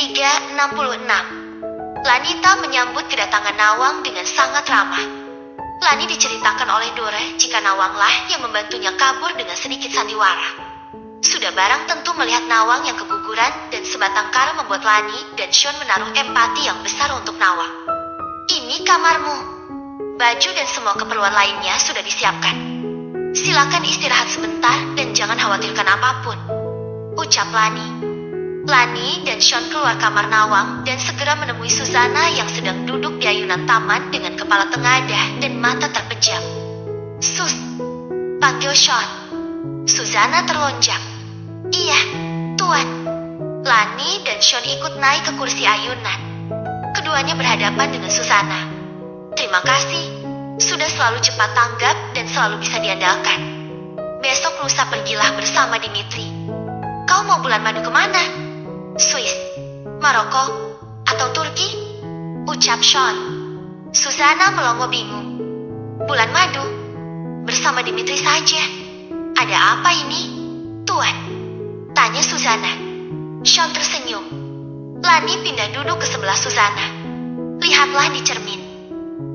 366. Lanita menyambut kedatangan Nawang dengan sangat ramah. Lani diceritakan oleh Dore jika Nawanglah yang membantunya kabur dengan sedikit sandiwara. Sudah barang tentu melihat Nawang yang keguguran dan sebatang kara membuat Lani dan Sean menaruh empati yang besar untuk Nawang. Ini kamarmu. Baju dan semua keperluan lainnya sudah disiapkan. Silakan istirahat sebentar dan jangan khawatirkan apapun, ucap Lani. Lani dan Sean keluar kamar Nawang dan segera menemui Susana yang sedang duduk di ayunan taman dengan kepala tengadah dan mata terpejam. Sus, panggil Sean. Susana terlonjak. Iya, Tuan. Lani dan Sean ikut naik ke kursi ayunan. Keduanya berhadapan dengan Susana. Terima kasih, sudah selalu cepat tanggap dan selalu bisa diandalkan. Besok lusa pergilah bersama Dimitri. Kau mau bulan madu kemana? Swiss, Maroko, atau Turki? Ucap Sean. Susana melongo bingung. Bulan madu? Bersama Dimitri saja. Ada apa ini, Tuan? Tanya Susana. Sean tersenyum. Lani pindah duduk ke sebelah Susana. Lihatlah di cermin.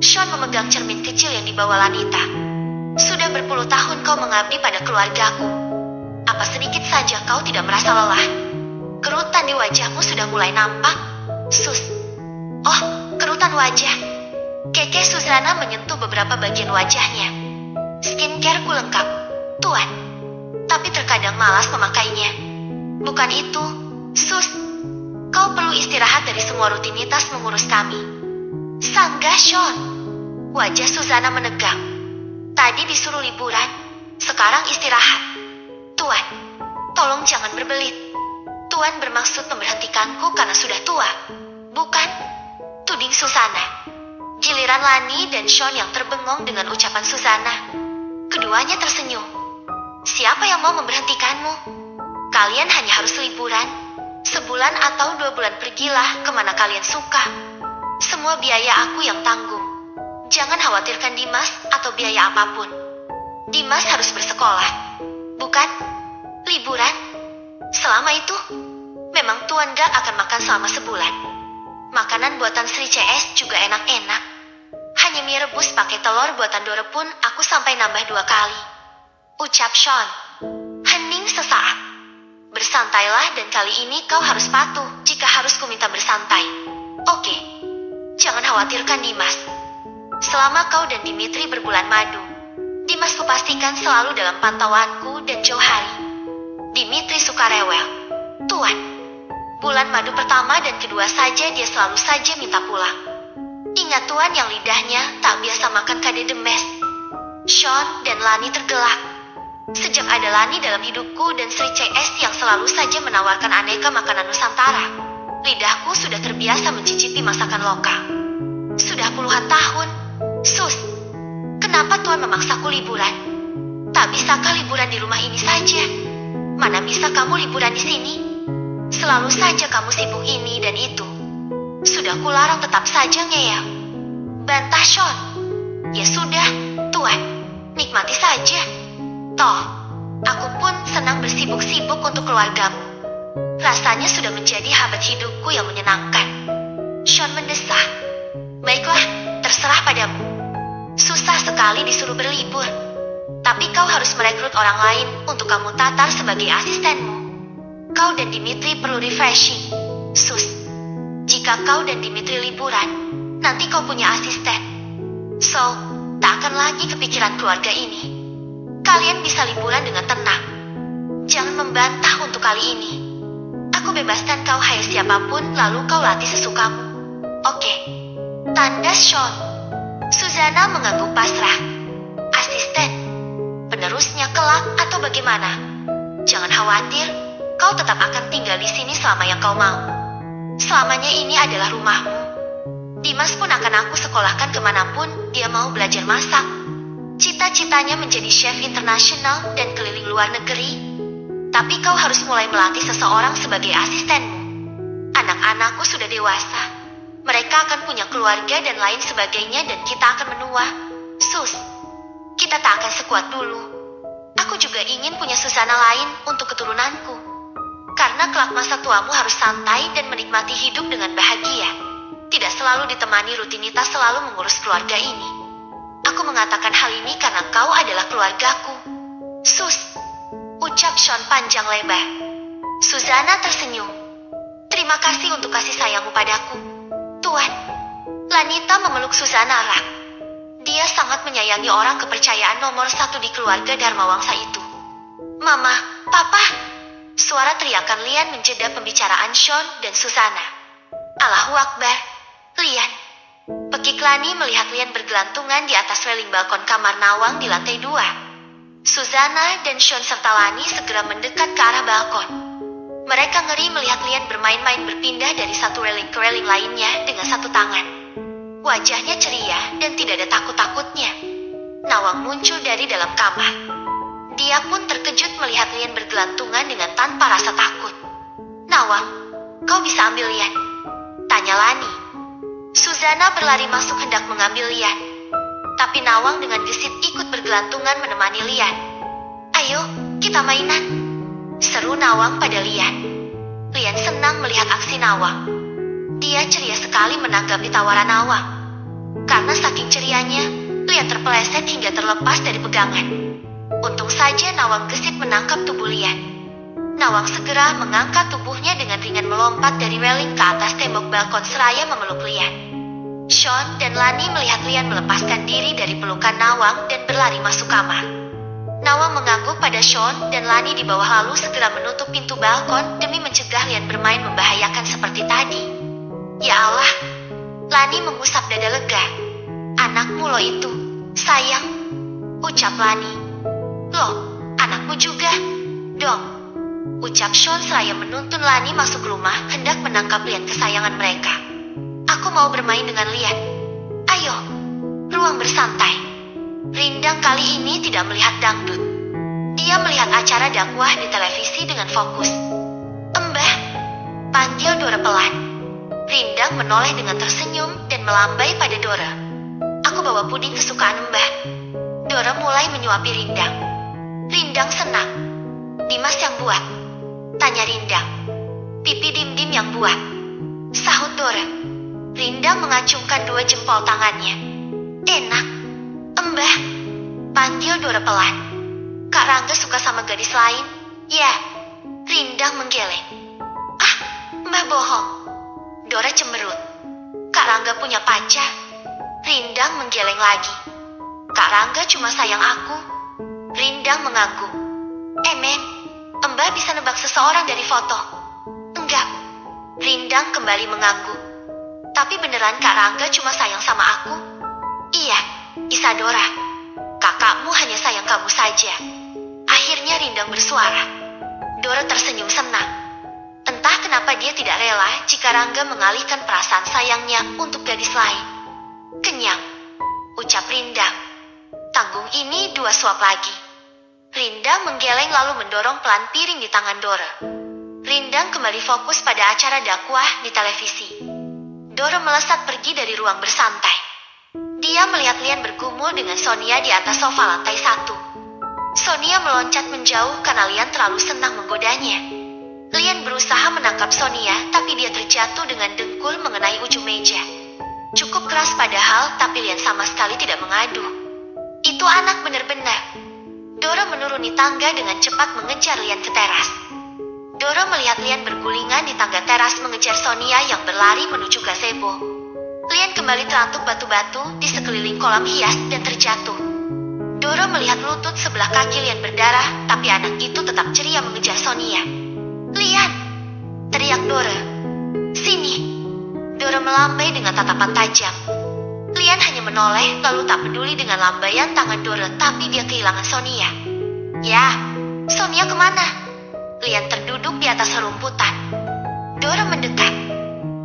Sean memegang cermin kecil yang dibawa Lanita. Sudah berpuluh tahun kau mengabdi pada keluargaku. Apa sedikit saja kau tidak merasa lelah? Kerutan di wajahmu sudah mulai nampak, Sus. Oh, kerutan wajah. Keke Susana menyentuh beberapa bagian wajahnya. Skincare ku lengkap, Tuan. Tapi terkadang malas memakainya. Bukan itu, Sus. Kau perlu istirahat dari semua rutinitas mengurus kami. Sanggah, Sean. Wajah Susana menegang. Tadi disuruh liburan, sekarang istirahat. Tuan, tolong jangan berbelit. Tuan bermaksud memberhentikanku karena sudah tua, bukan? Tuding Susana. Giliran Lani dan Sean yang terbengong dengan ucapan Susana. Keduanya tersenyum. Siapa yang mau memberhentikanmu? Kalian hanya harus liburan. Sebulan atau 2 bulan pergilah kemana kalian suka. Semua biaya aku yang tanggung. Jangan khawatirkan Dimas atau biaya apapun. Dimas harus bersekolah, bukan? Liburan? Selama itu, memang Tuan gak akan makan selama sebulan. Makanan buatan Sri CS juga enak-enak. Hanya mie rebus pakai telur buatan Dore pun aku sampai nambah 2 kali. Ucap Sean. Hening sesaat. Bersantailah dan kali ini kau harus patuh jika harus kuminta bersantai. Oke. Jangan khawatirkan Dimas. Selama kau dan Dimitri berbulan madu, Dimas kupastikan selalu dalam pantauanku dan jauh hari. Dimitri suka rewel. Tuan, bulan madu pertama dan kedua saja dia selalu saja minta pulang. Ingat Tuan yang lidahnya tak biasa makan kade demes. Sean dan Lani tergelak. Sejak ada Lani dalam hidupku dan Sri CS yang selalu saja menawarkan aneka makanan Nusantara, lidahku sudah terbiasa mencicipi masakan lokal. Sudah puluhan tahun. Sus, kenapa Tuan memaksaku liburan? Tak bisakah liburan di rumah ini saja? Mana bisa kamu liburan di sini? Selalu saja kamu sibuk ini dan itu. Sudah kularang tetap saja ngeyel. Bantah Sean. Ya sudah, Tuan. Nikmati saja. Toh, aku pun senang bersibuk-sibuk untuk keluargamu. Rasanya sudah menjadi habit hidupku yang menyenangkan. Sean mendesah. Baiklah, terserah padamu. Susah sekali disuruh berlibur. Tapi kau harus merekrut orang lain untuk kamu tatar sebagai asistenmu. Kau dan Dimitri perlu refreshing, Sus. Jika kau dan Dimitri liburan, nanti kau punya asisten. So, tak akan lagi kepikiran keluarga ini. Kalian bisa liburan dengan tenang. Jangan membantah untuk kali ini. Aku bebaskan kau hire siapapun lalu kau latih sesukamu. Oke. Tanda Sean. Susana mengangguk pasrah. Asisten. Penerusnya kelak atau bagaimana? Jangan khawatir, kau tetap akan tinggal di sini selama yang kau mau. Selamanya ini adalah rumahmu. Dimas pun akan aku sekolahkan kemanapun dia mau belajar masak. Cita-citanya menjadi chef internasional dan keliling luar negeri. Tapi kau harus mulai melatih seseorang sebagai asistenmu. Anak-anakku sudah dewasa. Mereka akan punya keluarga dan lain sebagainya dan kita akan menua. Sus, kita tak akan sekuat dulu. Aku juga ingin punya Susana lain untuk keturunanku. Karena kelak masa tuamu harus santai dan menikmati hidup dengan bahagia. Tidak selalu ditemani rutinitas selalu mengurus keluarga ini. Aku mengatakan hal ini karena kau adalah keluargaku. Sus, ucap Sean panjang lebar. Susanna tersenyum. Terima kasih untuk kasih sayangmu padaku, Tuan. Lanita memeluk Susanna erat. Dia sangat menyayangi orang kepercayaan nomor 1 di keluarga Dharmawangsa itu. Mama, Papa. Suara teriakan Lian menjeda pembicaraan Sean dan Susanna. Allahu Akbar. Lian. Pekik Lani melihat Lian bergelantungan di atas reling balkon kamar Nawang di lantai 2. Susanna dan Sean serta Lani segera mendekat ke arah balkon. Mereka ngeri melihat Lian bermain-main berpindah dari satu reling ke reling lainnya dengan satu tangan. Wajahnya ceria dan tidak ada takut-takutnya. Nawang muncul dari dalam kamar. Dia pun terkejut melihat Lian bergelantungan dengan tanpa rasa takut. Nawang, kau bisa ambil Lian? Tanya Lani. Susanna berlari masuk hendak mengambil Lian. Tapi Nawang dengan gesit ikut bergelantungan menemani Lian. Ayo, kita mainan. Seru Nawang pada Lian. Lian senang melihat aksi Nawang. Dia ceria sekali menanggapi tawaran Nawang. Karena saking cerianya, Lian terpeleset hingga terlepas dari pegangan. Untung saja Nawang gesit menangkap tubuh Lian. Nawang segera mengangkat tubuhnya dengan ringan melompat dari reling ke atas tembok balkon seraya memeluk Lian. Sean dan Lani melihat Lian melepaskan diri dari pelukan Nawang dan berlari masuk kamar. Nawang mengangguk pada Sean dan Lani di bawah lalu segera menutup pintu balkon demi mencegah Lian bermain membahayakan seperti tadi. Ya Allah, Lani mengusap dada lega. Anakmu lo itu, sayang, ucap Lani. Loh, anakmu juga, dong, ucap Sean seraya menuntun Lani masuk rumah hendak menangkap Lian kesayangan mereka. Aku mau bermain dengan Lian. Ayo, ruang bersantai. Rindang kali ini tidak melihat dangdut. Dia melihat acara dakwah di televisi dengan fokus. Mbah, panggil Dora pelan. Rindang menoleh dengan tersenyum dan melambai pada Dora. Aku bawa puding kesukaan Mbah. Dora mulai menyuapi Rindang. Rindang senang. Dimas yang buat? Tanya Rindang. Pipi Dim-Dim yang buat, sahut Dora. Rindang mengacungkan 2 jempol tangannya. Enak. Mbah, panggil Dora pelan. Kak Rangga suka sama gadis lain? Ya. Rindang menggeleng. Ah, Mbah bohong. Dora cemberut. Kak Rangga punya pacar. Rindang menggeleng lagi. Kak Rangga cuma sayang aku. Rindang mengangguk. Men, Mbah bisa nebak seseorang dari foto. Enggak. Rindang kembali mengangguk. Tapi beneran Kak Rangga cuma sayang sama aku? Iya, Isadora. Kakakmu hanya sayang kamu saja. Akhirnya Rindang bersuara. Dora tersenyum senang. Entah kenapa dia tidak rela jika Rangga mengalihkan perasaan sayangnya untuk gadis lain. Kenyang, ucap Rindang. Tanggung ini 2 suap lagi. Rindang menggeleng lalu mendorong pelan piring di tangan Dora. Rindang kembali fokus pada acara dakwah di televisi. Dora melesat pergi dari ruang bersantai. Dia melihat Lian bergumul dengan Sonia di atas sofa lantai 1. Sonia meloncat menjauh karena Lian terlalu senang menggodanya. Lian berusaha menangkap Sonia, tapi dia terjatuh dengan dengkul mengenai ujung meja. Cukup keras padahal, tapi Lian sama sekali tidak mengadu. Itu anak benar-benar. Dora menuruni tangga dengan cepat mengejar Lian ke teras. Dora melihat Lian bergulingan di tangga teras mengejar Sonia yang berlari menuju gazebo. Lian kembali terantuk batu-batu di sekeliling kolam hias dan terjatuh. Dora melihat lutut sebelah kaki Lian berdarah, tapi anak itu tetap ceria mengejar Sonia. Lian! Teriak Dora. Sini! Dora melambai dengan tatapan tajam. Lian hanya menoleh lalu tak peduli dengan lambaian tangan Dora, tapi dia kehilangan Sonia. Ya, Sonia kemana? Lian terduduk di atas rerumputan. Dora mendekat.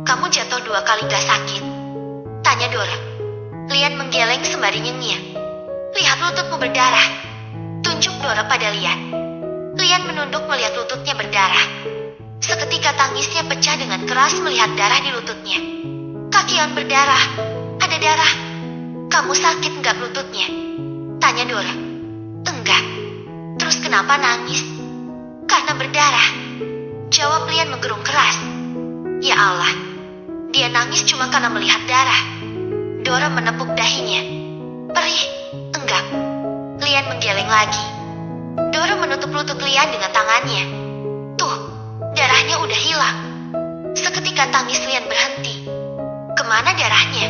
Kamu jatuh 2 kali gak sakit? Tanya Dora. Lian menggeleng sembari nyengir. Lihat lututmu berdarah. Tunjuk Dora pada Lian. Lian menunduk melihat lututnya berdarah. Seketika tangisnya pecah dengan keras melihat darah di lututnya. Kaki Lian berdarah. Ada darah. Kamu sakit enggak lututnya? Tanya Dora. Enggak. Terus kenapa nangis? Karena berdarah. Jawab Lian menggerung keras. Ya Allah, dia nangis cuma karena melihat darah. Dora menepuk dahinya. Perih, enggak. Lian menggeleng lagi. Dora menutup lutut Lian dengan tangannya. Tuh, darahnya udah hilang. Seketika tangis Lian berhenti. Kemana darahnya?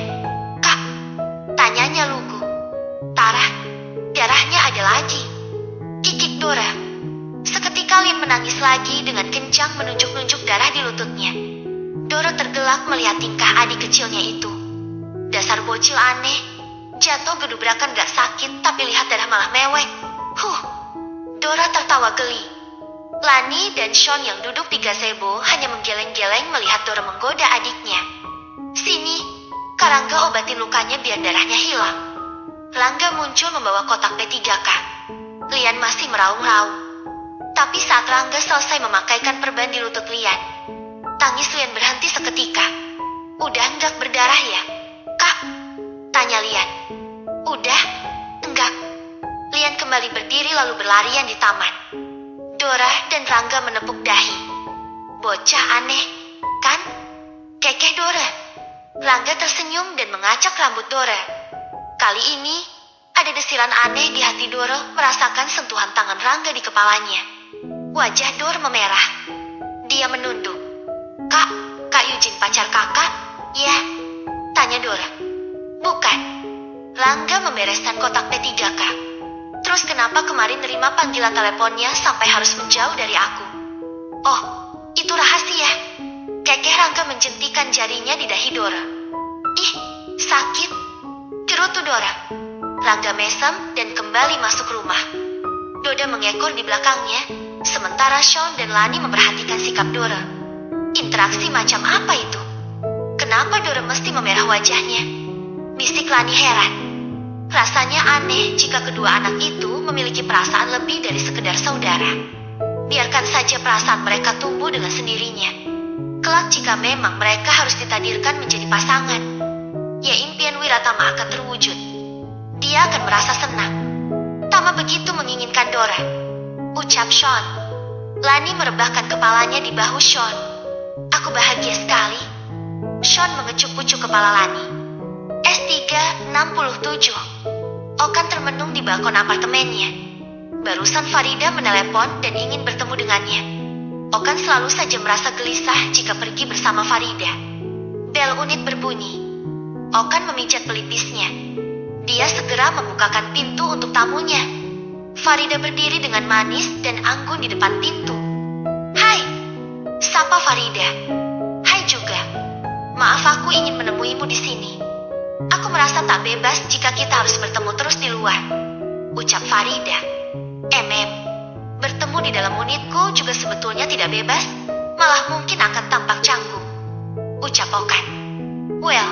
Kak, tanyanya lugu. Tara, darahnya ada lagi. Kikik Dora. Seketika Lian menangis lagi dengan kencang menunjuk-nunjuk darah di lututnya. Dora tergelak melihat tingkah adik kecilnya itu. Dasar bocil aneh. Jatuh gedubrakan gak sakit, tapi lihat darah malah mewek. Dora tertawa geli. Lani dan Sean yang duduk di gazebo hanya menggeleng-geleng melihat Dora menggoda adiknya. Sini, Karangga obatin lukanya biar darahnya hilang. Rangga muncul membawa kotak P3K. Lian masih meraung-raung. Tapi saat Rangga selesai memakaikan perban di lutut Lian, tangis Lian berhenti seketika. Udah enggak berdarah ya? Kak? Tanya Lian. Udah? Enggak. Lian kembali berdiri lalu berlarian di taman. Dora dan Rangga menepuk dahi. Bocah aneh, kan? Kekeh Dora. Rangga tersenyum dan mengacak rambut Dora. Kali ini, ada desiran aneh di hati Dora merasakan sentuhan tangan Rangga di kepalanya. Wajah Dora memerah. Dia menunduk. Kak Eugene pacar kakak? Ya, tanya Dora. Bukan. Rangga membereskan kotak P3K. Terus kenapa kemarin nerima panggilan teleponnya sampai harus menjauh dari aku? Oh, itu rahasia. Kekeh Rangga menjentikan jarinya di dahi Dora. Ih, sakit. Gerutu Dora. Rangga mesem dan kembali masuk rumah. Doda mengekor di belakangnya, sementara Sean dan Lani memperhatikan sikap Dora. Interaksi macam apa itu? Kenapa Dora mesti memerah wajahnya? Bisik Lani heran. Rasanya aneh jika kedua anak itu memiliki perasaan lebih dari sekedar saudara. Biarkan saja perasaan mereka tumbuh dengan sendirinya. Kelak jika memang mereka harus ditakdirkan menjadi pasangan, ya impian Wiratama akan terwujud. Dia akan merasa senang. Tama begitu menginginkan Dora, ucap Sean. Lani merebahkan kepalanya di bahu Sean. Aku bahagia sekali. Sean mengecup-kucup kepala Lani. S3 67. Okan termenung di balkon apartemennya. Barusan Farida menelepon dan ingin bertemu dengannya. Okan selalu saja merasa gelisah jika pergi bersama Farida. Bel unit berbunyi. Okan memijat pelipisnya. Dia segera membukakan pintu untuk tamunya. Farida berdiri dengan manis dan anggun di depan pintu. Hai, sapa Farida. Hai juga. Maaf aku ingin menemuimu di sini. Aku merasa tak bebas jika kita harus bertemu terus di luar, ucap Farida. Bertemu di dalam unitku juga sebetulnya tidak bebas, malah mungkin akan tampak canggung, ucap Okan. Well,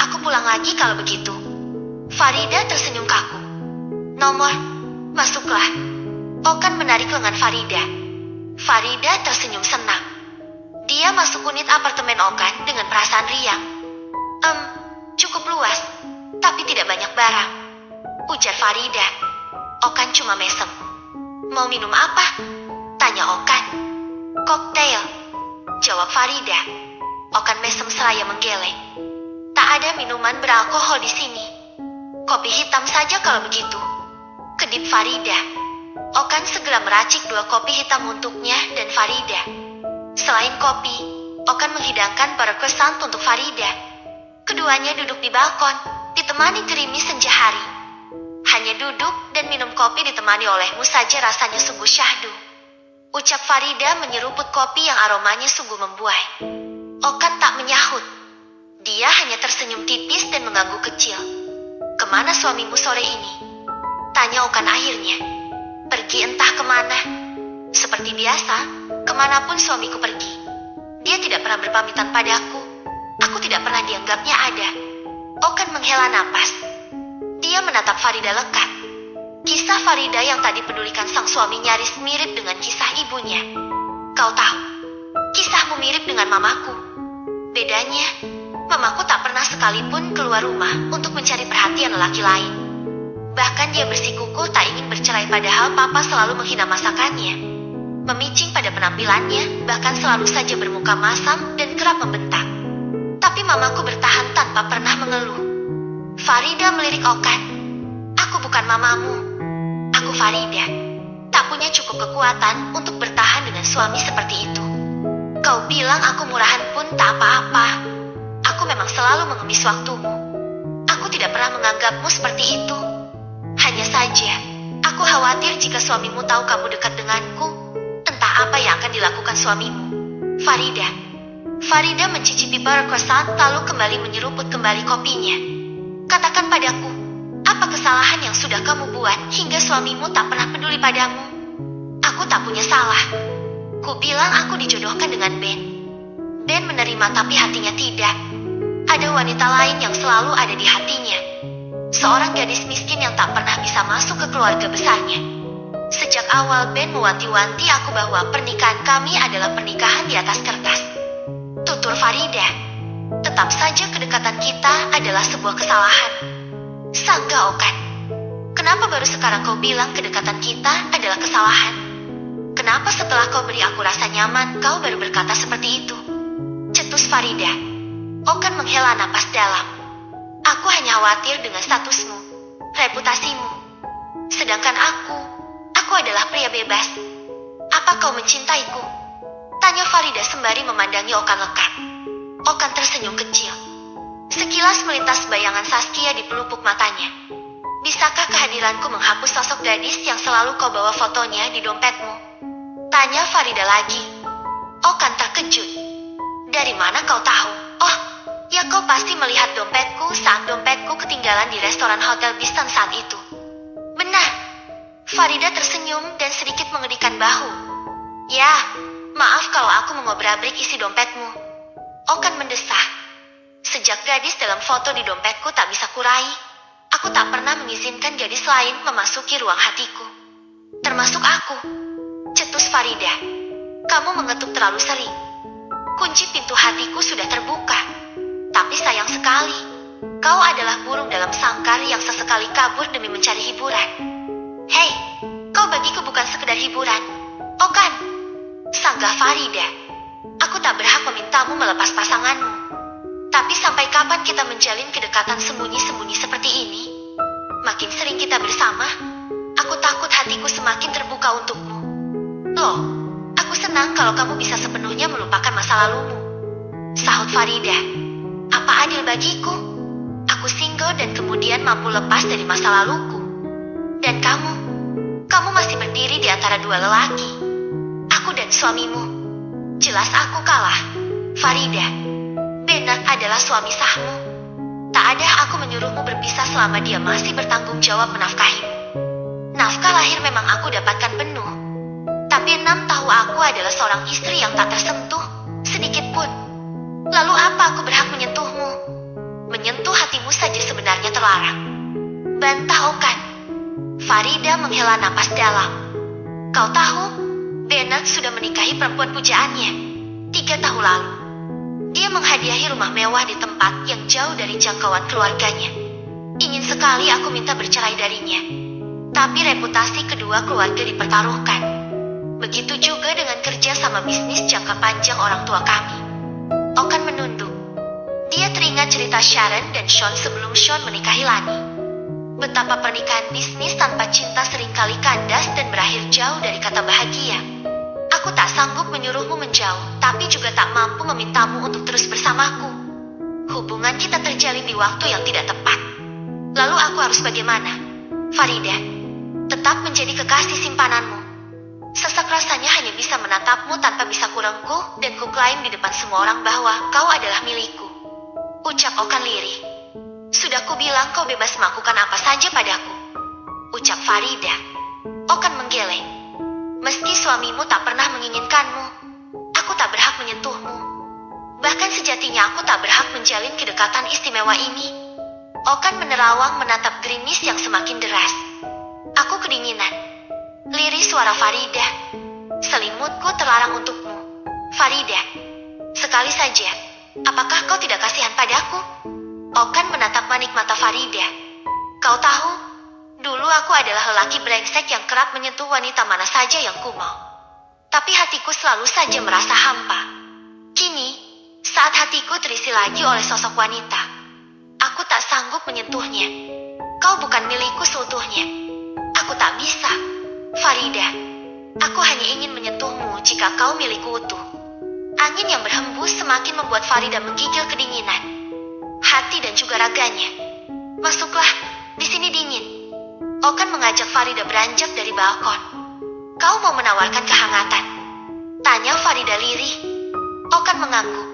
aku pulang lagi kalau begitu. Farida tersenyum kaku. Nomor, masuklah. Okan menarik lengan Farida. Farida tersenyum senang. Dia masuk unit apartemen Okan dengan perasaan riang. Cukup luas, tapi tidak banyak barang, ujar Farida. Okan cuma mesem. Mau minum apa? Tanya Okan. Koktail, jawab Farida. Okan mesem seraya menggeleng. Tak ada minuman beralkohol di sini. Kopi hitam saja kalau begitu, kedip Farida. Okan segera meracik 2 kopi hitam untuknya dan Farida. Selain kopi, Okan menghidangkan para croissant untuk Farida. Keduanya duduk di balkon, ditemani gerimis senja hari. Hanya duduk dan minum kopi ditemani olehmu saja rasanya sungguh syahdu, ucap Farida menyeruput kopi yang aromanya sungguh membuai. Okan tak menyahut. Dia hanya tersenyum tipis dan mengangguk kecil. Kemana suamimu sore ini? Tanya Okan akhirnya. Pergi entah kemana. Seperti biasa, kemanapun suamiku pergi. Dia tidak pernah berpamitan padaku. Aku tidak pernah dianggapnya ada. Okan menghela napas. Dia menatap Farida lekat. Kisah Farida yang tadi pedulikan sang suami nyaris mirip dengan kisah ibunya. Kau tahu, kisahmu mirip dengan mamaku. Bedanya, mamaku tak pernah sekalipun keluar rumah untuk mencari perhatian lelaki lain. Bahkan dia bersikukuh tak ingin bercerai padahal papa selalu menghina masakannya. memicing pada penampilannya, bahkan selalu saja bermuka masam dan kerap membentak. Tapi mamaku bertahan tanpa pernah mengeluh. Farida melirik Okan. Aku bukan mamamu. Aku Farida. Tak punya cukup kekuatan untuk bertahan dengan suami seperti itu. Kau bilang aku murahan pun tak apa-apa. Aku memang selalu mengemis waktumu. Aku tidak pernah menganggapmu seperti itu. Hanya saja, aku khawatir jika suamimu tahu kamu dekat denganku, entah apa yang akan dilakukan suamimu. Farida. Farida mencicipi bar croissant lalu kembali menyeruput kembali kopinya. Katakan padaku, apa kesalahan yang sudah kamu buat hingga suamimu tak pernah peduli padamu? Aku tak punya salah. Ku bilang aku dijodohkan dengan Ben. Ben menerima tapi hatinya tidak. Ada wanita lain yang selalu ada di hatinya. Seorang gadis miskin yang tak pernah bisa masuk ke keluarga besarnya. Sejak awal Ben mewanti-wanti aku bahwa pernikahan kami adalah pernikahan di atas kertas. Tutur Farida. Tetap saja kedekatan kita adalah sebuah kesalahan. Sangga Okan. Kenapa baru sekarang kau bilang kedekatan kita adalah kesalahan? Kenapa setelah kau beri aku rasa nyaman, kau baru berkata seperti itu? Cetus Farida. Okan menghela napas dalam. Aku hanya khawatir dengan statusmu, reputasimu. Sedangkan aku adalah pria bebas. Apa kau mencintaiku? Tanya Farida sembari memandangi Okan lekat. Okan tersenyum kecil. Sekilas melintas bayangan Saskia di pelupuk matanya. Bisakah kehadiranku menghapus sosok gadis yang selalu kau bawa fotonya di dompetmu? Tanya Farida lagi. Okan terkejut. Dari mana kau tahu? Oh, ya kau pasti melihat dompetku saat dompetku ketinggalan di restoran Hotel Bistan saat itu. Benar. Farida tersenyum dan sedikit mengedikan bahu. Ya, maaf kalau aku mengobrak-abrik isi dompetmu. Okan mendesah. Sejak gadis dalam foto di dompetku tak bisa kurai, aku tak pernah mengizinkan gadis lain memasuki ruang hatiku. Termasuk aku. Cetus Farida. Kamu mengetuk terlalu sering. Kunci pintu hatiku sudah terbuka. Tapi sayang sekali, kau adalah burung dalam sangkar yang sesekali kabur demi mencari hiburan. Hei, kau bagiku bukan sekedar hiburan. Okan. Sanggah Farida. Aku tak berhak memintamu melepas pasanganmu. Tapi sampai kapan kita menjalin kedekatan sembunyi-sembunyi seperti ini? Makin sering kita bersama, aku takut hatiku semakin terbuka untukmu. Loh, aku senang kalau kamu bisa sepenuhnya melupakan masa lalumu. Sahut Farida. Apa adil bagiku? Aku single dan kemudian mampu lepas dari masa laluku. Dan kamu masih berdiri di antara dua lelaki. Aku dan suamimu. Jelas aku kalah. Farida. Bernard adalah suami sahmu. Tak ada aku menyuruhmu berpisah selama dia masih bertanggung jawab menafkahimu. Nafkah lahir memang aku dapatkan penuh. Tapi 6 tahu aku adalah seorang istri yang tak tersentuh sedikit pun. Lalu apa aku berhak menyentuhmu? Menyentuh hatimu saja sebenarnya terlarang. Bantah Okan. Farida menghela napas dalam. Kau tahu, Bernard sudah menikahi perempuan pujaannya 3 tahun lalu. Dia menghadiahi rumah mewah di tempat yang jauh dari jangkauan keluarganya. Ingin sekali aku minta bercerai darinya. Tapi reputasi kedua keluarga dipertaruhkan. Begitu juga dengan kerja sama bisnis jangka panjang orang tua kami. Okan menunduk. Dia teringat cerita Sharon dan Sean sebelum Sean menikahi Lani. Betapa pernikahan bisnis tanpa cinta seringkali kandas dan berakhir jauh dari kata bahagia. Aku tak sanggup menyuruhmu menjauh, tapi juga tak mampu memintamu untuk terus bersamaku. Hubungan kita terjalin di waktu yang tidak tepat. Lalu aku harus bagaimana? Farida, tetap menjadi kekasih simpananmu. Sesak rasanya hanya bisa menatapmu tanpa bisa kurengkuh dan kuklaim di depan semua orang bahwa kau adalah milikku. Ucap Okan lirih. Sudah kubilang kau bebas melakukan apa saja padaku. Ucap Farida. Okan menggeleng. Meski suamimu tak pernah menginginkanmu, aku tak berhak menyentuhmu. Bahkan sejatinya aku tak berhak menjalin kedekatan istimewa ini. Okan menerawang menatap gerimis yang semakin deras. Aku kedinginan. Lirih suara Farida. Selimutku terlarang untukmu. Farida. Sekali saja, apakah kau tidak kasihan padaku? Okan menatap manik mata Farida. Kau tahu, dulu aku adalah lelaki brengsek yang kerap menyentuh wanita mana saja yang ku mau. Tapi hatiku selalu saja merasa hampa. Kini, saat hatiku terisi lagi oleh sosok wanita, aku tak sanggup menyentuhnya. Kau bukan milikku seutuhnya. Aku tak bisa. Farida, aku hanya ingin menyentuhmu jika kau milikku utuh. Angin yang berhembus semakin membuat Farida menggigil kedinginan. Hati dan juga raganya. Masuklah, di sini dingin. Okan mengajak Farida beranjak dari balkon. Kau mau menawarkan kehangatan? Tanya Farida lirih. Okan mengangguk.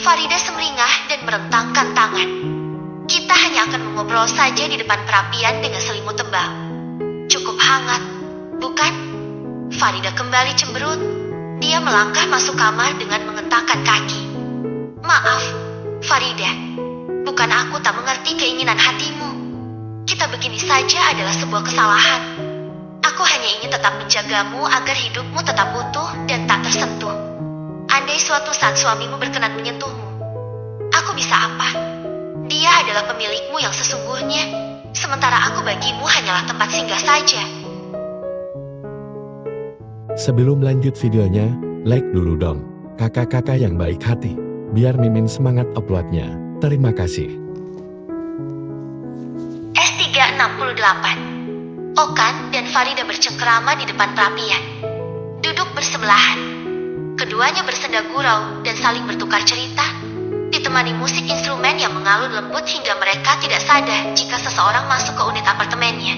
Farida semeringah dan merentangkan tangan. Kita hanya akan mengobrol saja di depan perapian dengan selimut tebal. Cukup hangat, bukan? Farida kembali cemberut. Dia melangkah masuk kamar dengan mengentakkan kaki. Maaf, Farida. Bukan aku tak mengerti keinginan hatimu. Kita begini saja adalah sebuah kesalahan. Aku hanya ingin tetap menjagamu agar hidupmu tetap utuh dan tak tersentuh. Andai suatu saat suamimu berkenan menyentuhmu, aku bisa apa? Dia adalah pemilikmu yang sesungguhnya, sementara aku bagimu hanyalah tempat singgah saja. Sebelum lanjut videonya, like dulu dong, kakak-kakak yang baik hati, biar Mimin semangat uploadnya. Terima kasih. S368. Okan dan Farida bercengkerama di depan perapian. Duduk bersebelahan. Keduanya bersenda gurau dan saling bertukar cerita, ditemani musik instrumen yang mengalun lembut hingga mereka tidak sadar jika seseorang masuk ke unit apartemennya.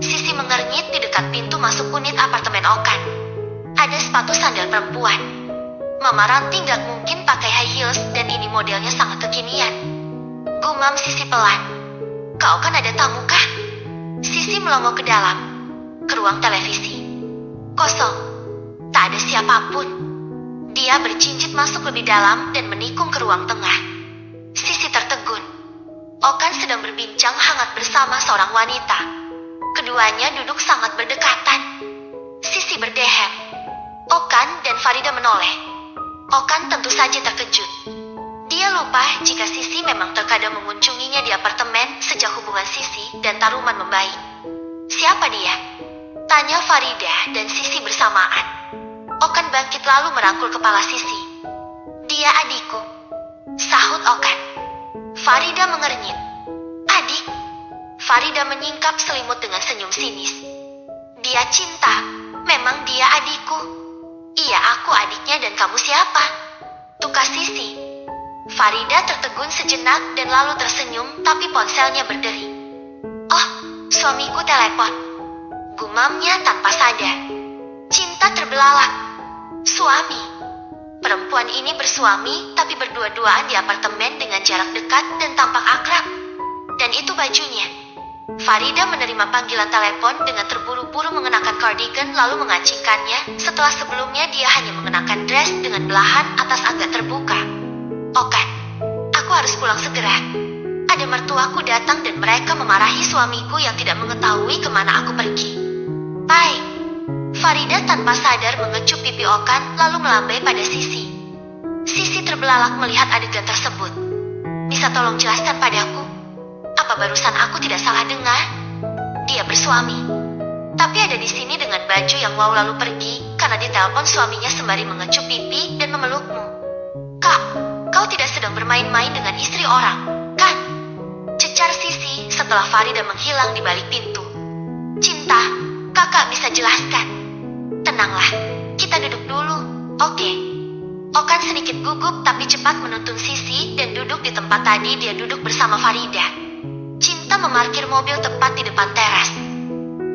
Sisi mengernyit di dekat pintu masuk unit apartemen Okan. Ada sepatu sandal perempuan. Mama Ranti gak mungkin pakai high heels dan ini modelnya sangat kekinian. Gumam Sisi pelan. Kau kan ada tamu kah? Sisi melongo ke dalam, ke ruang televisi. Kosong. Tak ada siapapun. Dia berjinjit masuk lebih dalam dan menikung ke ruang tengah. Sisi tertegun. Okan sedang berbincang hangat bersama seorang wanita. Keduanya duduk sangat berdekatan. Sisi berdehem. Okan dan Farida menoleh. Okan tentu saja terkejut. Dia lupa jika Sisi memang terkadang mengunjunginya di apartemen sejak hubungan Sisi dan Taruman membaik. Siapa dia? Tanya Farida dan Sisi bersamaan. Okan bangkit lalu merangkul kepala Sisi. Dia adikku, sahut Okan. Farida mengernyit. Adik? Farida menyingkap selimut dengan senyum sinis. Dia cinta, memang dia adikku. Iya, aku adiknya dan kamu siapa? Tukar Sisi. Farida tertegun sejenak dan lalu tersenyum tapi ponselnya berderi. Oh, suamiku telepon. Gumamnya tanpa sadar. Cinta terbelalak. Suami. Perempuan ini bersuami tapi berdua-duaan di apartemen dengan jarak dekat dan tampak akrab. Dan itu bajunya. Farida menerima panggilan telepon dengan terburu-buru mengenakan cardigan lalu mengacingkannya setelah sebelumnya dia hanya mengenakan dress dengan belahan atas agak terbuka. Okan, aku harus pulang segera. Ada mertuaku datang dan mereka memarahi suamiku yang tidak mengetahui kemana aku pergi. Bye. Farida tanpa sadar mengecup pipi Okan lalu melambai pada Sisi. Sisi terbelalak melihat adegan tersebut. Bisa tolong jelaskan padaku? Apa barusan aku tidak salah dengar? Dia bersuami. Tapi ada di sini dengan baju yang wow lalu pergi karena ditelepon suaminya sembari mengecup pipi dan memelukmu. Kak, kau tidak sedang bermain-main dengan istri orang, kan? Cecar Sisi setelah Farida menghilang di balik pintu. Cinta, kakak bisa jelaskan. Tenanglah, kita duduk dulu, oke? Okan sedikit gugup tapi cepat menuntun Sisi dan duduk di tempat tadi dia duduk bersama Farida. Cinta memarkir mobil tepat di depan teras.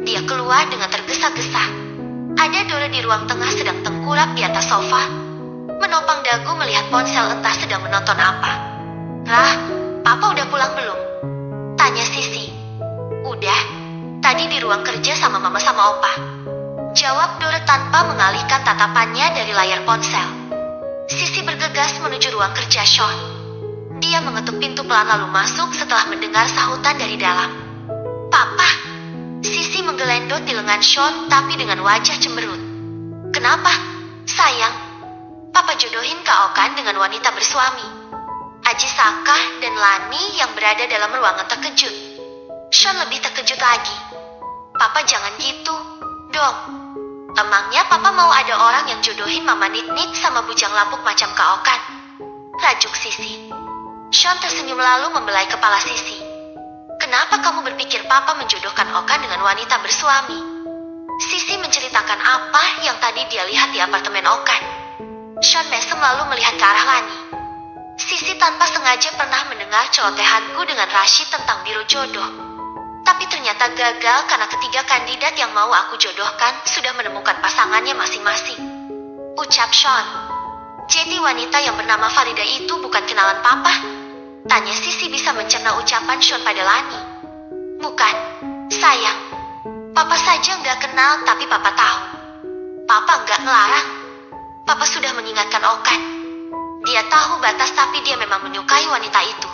Dia keluar dengan tergesa-gesa. Ada Dora di ruang tengah sedang tengkurap di atas sofa, menopang dagu melihat ponsel entah sedang menonton apa. Rah, Papa udah pulang belum? Tanya Sisi. Udah, tadi di ruang kerja sama Mama sama Opa. Jawab Dora tanpa mengalihkan tatapannya dari layar ponsel. Sisi bergegas menuju ruang kerja Sean. Dia mengetuk pintu pelan lalu masuk setelah mendengar sahutan dari dalam. Papa. Sisi menggelendot di lengan Sean tapi dengan wajah cemberut. Kenapa? Sayang. Papa jodohin Kak Okan dengan wanita bersuami. Aji Saka dan Lani yang berada dalam ruangan terkejut. Sean lebih terkejut lagi. Papa jangan gitu, dong. Emangnya papa mau ada orang yang jodohin Mama Nit-Nit sama bujang lapuk macam Kak Okan? Rajuk Sisi. Sean tersenyum lalu membelai kepala Sisi. Kenapa kamu berpikir papa menjodohkan Okan dengan wanita bersuami? Sisi menceritakan apa yang tadi dia lihat di apartemen Okan. Sean mesem lalu melihat ke arah Lani. Sisi tanpa sengaja pernah mendengar celotehanku dengan Rashid tentang biro jodoh. Tapi ternyata gagal karena ketiga kandidat yang mau aku jodohkan sudah menemukan pasangannya masing-masing. Ucap Sean. Jadi wanita yang bernama Farida itu bukan kenalan papa? Tanya Sisi bisa mencerna ucapan Sean pada Lani. Bukan, sayang. Papa saja nggak kenal tapi papa tahu. Papa nggak ngelarang. Papa sudah mengingatkan Okan. Dia tahu batas tapi dia memang menyukai wanita itu.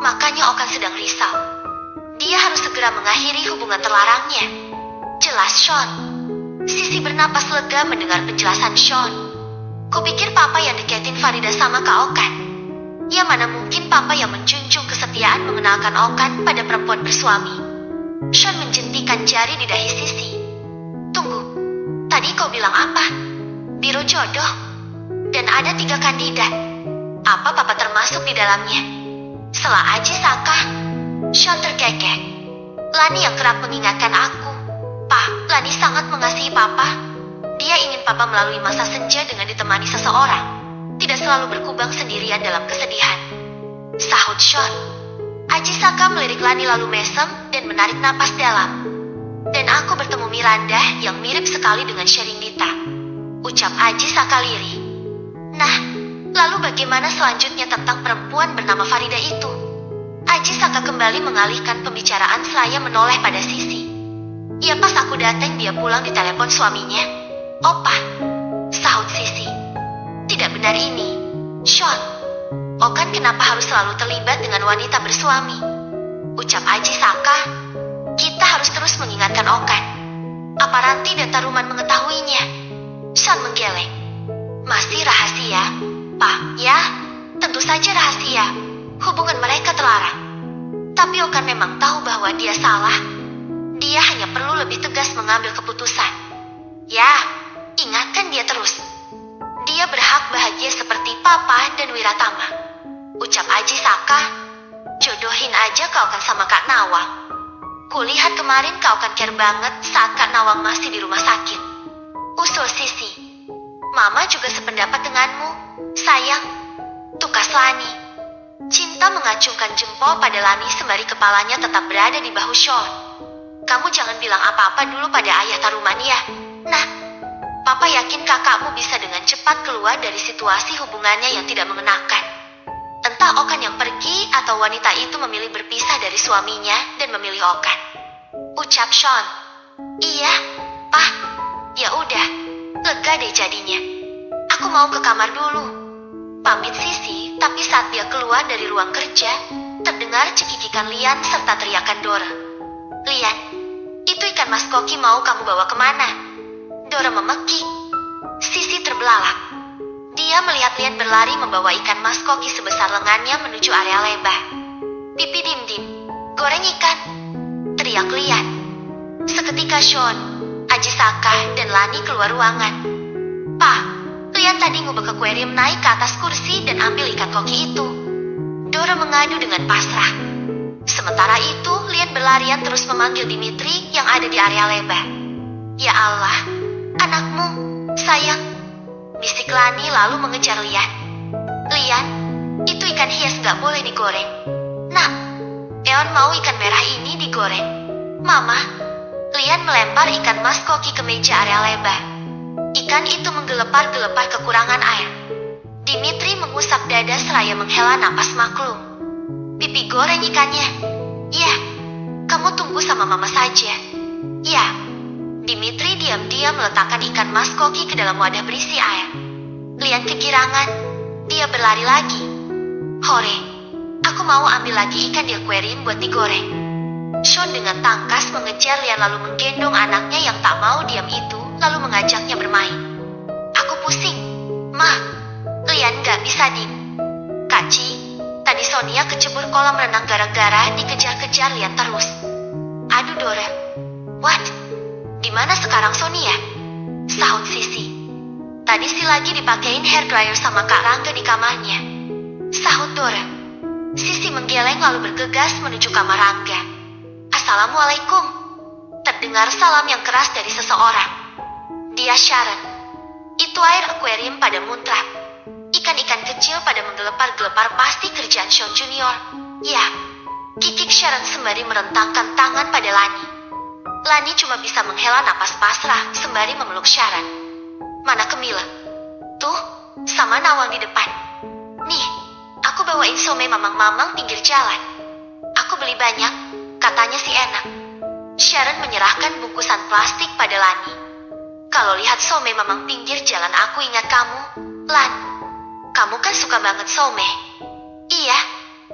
Makanya Okan sedang risau. Dia harus segera mengakhiri hubungan terlarangnya. Jelas Sean. Sisi bernapas lega mendengar penjelasan Sean. Kupikir papa yang deketin Farida sama Kak Okan. Ya mana mungkin papa yang menjunjung kesetiaan mengenalkan Okan pada perempuan bersuami. Sean menjentikan jari di dahi Sisi. Tunggu, tadi kau bilang apa? Biro jodoh. Dan ada 3 kandidat. Apa papa termasuk di dalamnya? Sela Aji Saka. Sean terkekeh. Lani yang kerap mengingatkan aku. Pak, Lani sangat mengasihi papa. Dia ingin papa melalui masa senja dengan ditemani seseorang. Tidak selalu berkubang sendirian dalam kesedihan. Sahut Sean. Aji Saka melirik Lani lalu mesem dan menarik napas dalam. Dan aku bertemu Miranda yang mirip sekali dengan Sheringdita. Ucap Aji Saka lirih. Nah, lalu bagaimana selanjutnya tentang perempuan bernama Farida itu? Aji Saka kembali mengalihkan pembicaraan seraya menoleh pada Sisi. Ya pas aku datang dia pulang di telepon suaminya. Opa, sahut Sisi. Tidak benar ini, Sean. Okan kenapa harus selalu terlibat dengan wanita bersuami? Ucap Aji Saka. Kita harus terus mengingatkan Okan. Apa Ranti dan Taruman mengetahuinya? Sean menggeleng. Masih rahasia, Pak. Ya, tentu saja rahasia. Hubungan mereka terlarang. Tapi Okan memang tahu bahwa dia salah. Dia hanya perlu lebih tegas mengambil keputusan. Ya, ingatkan dia terus. Dia berhak bahagia seperti Papa dan Wiratama. Ucap Aji Saka. Jodohin aja Kak Okan sama Kak Nawang. Kulihat kemarin Kak Okan care banget saat Kak Nawang masih di rumah sakit. Usul Sisi. Mama juga sependapat denganmu, sayang. Tukas Lani. Cinta mengacungkan jempol pada Lani sembari kepalanya tetap berada di bahu Sean. Kamu jangan bilang apa-apa dulu pada ayah Taruman ya. Nah, papa yakin kakakmu bisa dengan cepat keluar dari situasi hubungannya yang tidak mengenakan. Entah Okan yang pergi atau wanita itu memilih berpisah dari suaminya dan memilih Okan. Ucap Sean. Iya, Pak. Ya udah. Lega deh jadinya. Aku mau ke kamar dulu. Pamit Sisi, tapi saat dia keluar dari ruang kerja, terdengar cekikikan Lian serta teriakan Dora. Lian, itu ikan mas koki mau kamu bawa kemana? Dora memekik. Sisi terbelalak. Dia melihat Lian berlari membawa ikan mas koki sebesar lengannya menuju area lebah. Pipi dim-dim, goreng ikan. Teriak Lian. Seketika Sean, Aji Saka, dan Lani keluar ruangan. Pak, Lian tadi ngubek akuarium naik ke atas kursi dan ambil ikan koki itu. Dora mengadu dengan pasrah. Sementara itu, Lian berlarian terus memanggil Dimitri yang ada di area lebah. Ya Allah, anakmu, sayang. Bisik Lani lalu mengejar Lian. Lian, itu ikan hias gak boleh digoreng. Nah, Eon mau ikan merah ini digoreng. Mama, Lian melempar ikan mas koki ke meja area lebah. Ikan itu menggelepar-gelepar kekurangan air. Dimitri mengusap dada seraya menghela napas maklum. Pipi goreng ikannya. Ya, kamu tunggu sama mama saja. Ya. Dimitri diam-diam meletakkan ikan mas koki ke dalam wadah berisi air. Lian kegirangan. Dia berlari lagi. Hore, aku mau ambil lagi ikan di akuarium buat digoreng. Sean dengan tangkas mengejar Lian lalu menggendong anaknya yang tak mau diam itu, lalu mengajaknya bermain. Aku pusing. Ma, Lian gak bisa dim. Kaci, tadi Sonia kecebur kolam renang gara-gara dikejar-kejar Lian terus. Aduh Dora. What? Di mana sekarang Sonia? sahut Sisi. Tadi sih lagi dipakein hair dryer sama Kak Rangga di kamarnya, sahut Dora. Sisi menggeleng lalu bergegas menuju kamar Rangga. Assalamualaikum. Terdengar salam yang keras dari seseorang. Dia Sharon. Itu air akuarium pada muntah. Ikan-ikan kecil pada menggelepar-gelepar, pasti kerjaan Sean Junior. Ya, kikik Sharon sembari merentangkan tangan pada Lani. Lani cuma bisa menghela napas pasrah sembari memeluk Sharon. Mana Camilla? Tuh, sama Nawang di depan. Nih, aku bawain somai mamang-mamang pinggir jalan. Aku beli banyak, katanya sih enak. Sharon menyerahkan bungkusan plastik pada Lani. Kalau lihat somai mamang pinggir jalan aku ingat kamu, Lan. Kamu kan suka banget somai. Iya,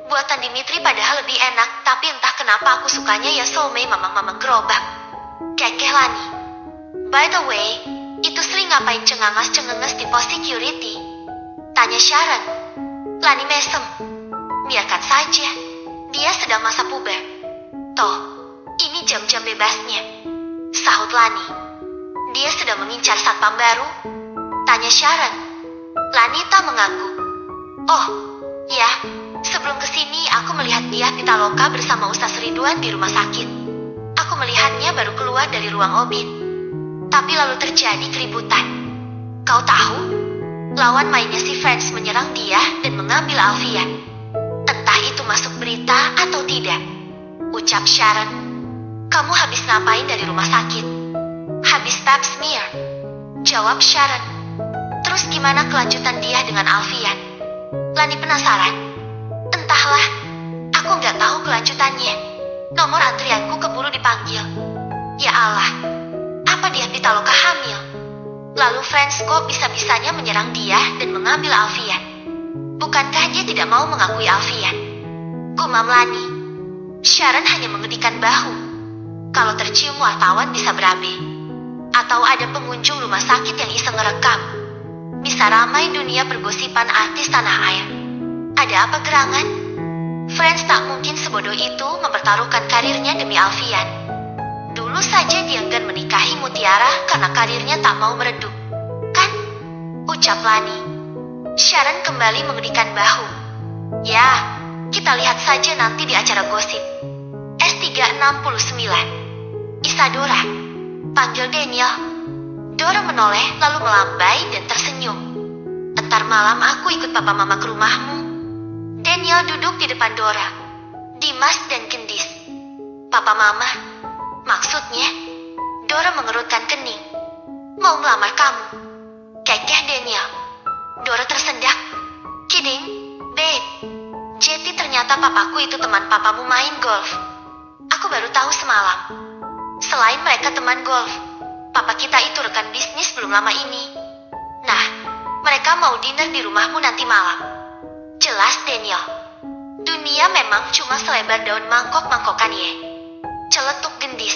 buatan Dimitri padahal lebih enak, tapi entah kenapa aku sukanya ya somai mamang-mamang gerobak. Kekeh Lani. By the way, itu Sri ngapain cengangas-cengenges di pos security? Tanya Sharon. Lani mesem. Biarkan saja. Dia sedang masa puber. Toh, ini jam-jam bebasnya. Sahut Lani. Dia sedang mengincar satpam baru? Tanya Sharon. Lani tak mengangguk. Oh, ya. Sebelum kesini aku melihat dia pitaloka bersama Ustaz Ridwan di rumah sakit. Aku melihatnya baru keluar dari ruang obit. Tapi lalu terjadi keributan. Kau tahu? Lawan mainnya si Friends menyerang dia dan mengambil Alfian. Entah itu masuk berita atau tidak. Ucap Sharon. Kamu habis ngapain dari rumah sakit? Habis pap smear. Jawab Sharon. Terus gimana kelanjutan dia dengan Alfian? Lani penasaran. Entahlah, aku nggak tahu kelanjutannya. Nomor antrianku keburu dipanggil. Ya Allah, apa dia pitaloka hamil? Lalu Friends kok bisa-bisanya menyerang dia dan mengambil Alfian? Bukankah dia tidak mau mengakui Alfian? Gumam Lani. Sharon hanya mengedikan bahu. Kalau tercium wartawan bisa berabe. Atau ada pengunjung rumah sakit yang iseng ngerekam. Bisa ramai dunia pergosipan artis tanah air. Ada apa gerangan? Friends tak mungkin sebodoh itu mempertaruhkan karirnya demi Alfian. Dulu saja dia enggan menikahi Mutiara karena karirnya tak mau meredup. Kan? Ucap Lani. Sharon kembali mengedikan bahu. Ya, kita lihat saja nanti di acara gosip. S369. Isadora. Panggil Daniel. Dora menoleh lalu melambai dan tersenyum. Entar malam aku ikut papa mama ke rumahmu. Daniel duduk di depan Dora. Dimas dan Gendis. Papa mama? Maksudnya? Dora mengerutkan kening. Mau melamar kamu? Kekeh Daniel. Dora tersendak. Kidding, babe. Jadi ternyata papaku itu teman papamu main golf. Aku baru tahu semalam. Selain mereka teman golf, papa kita itu rekan bisnis belum lama ini. Nah, mereka mau dinner di rumahmu nanti malam. Jelas Daniel. Dunia memang cuma selebar daun mangkok-mangkokan ye. Celetuk Gendis.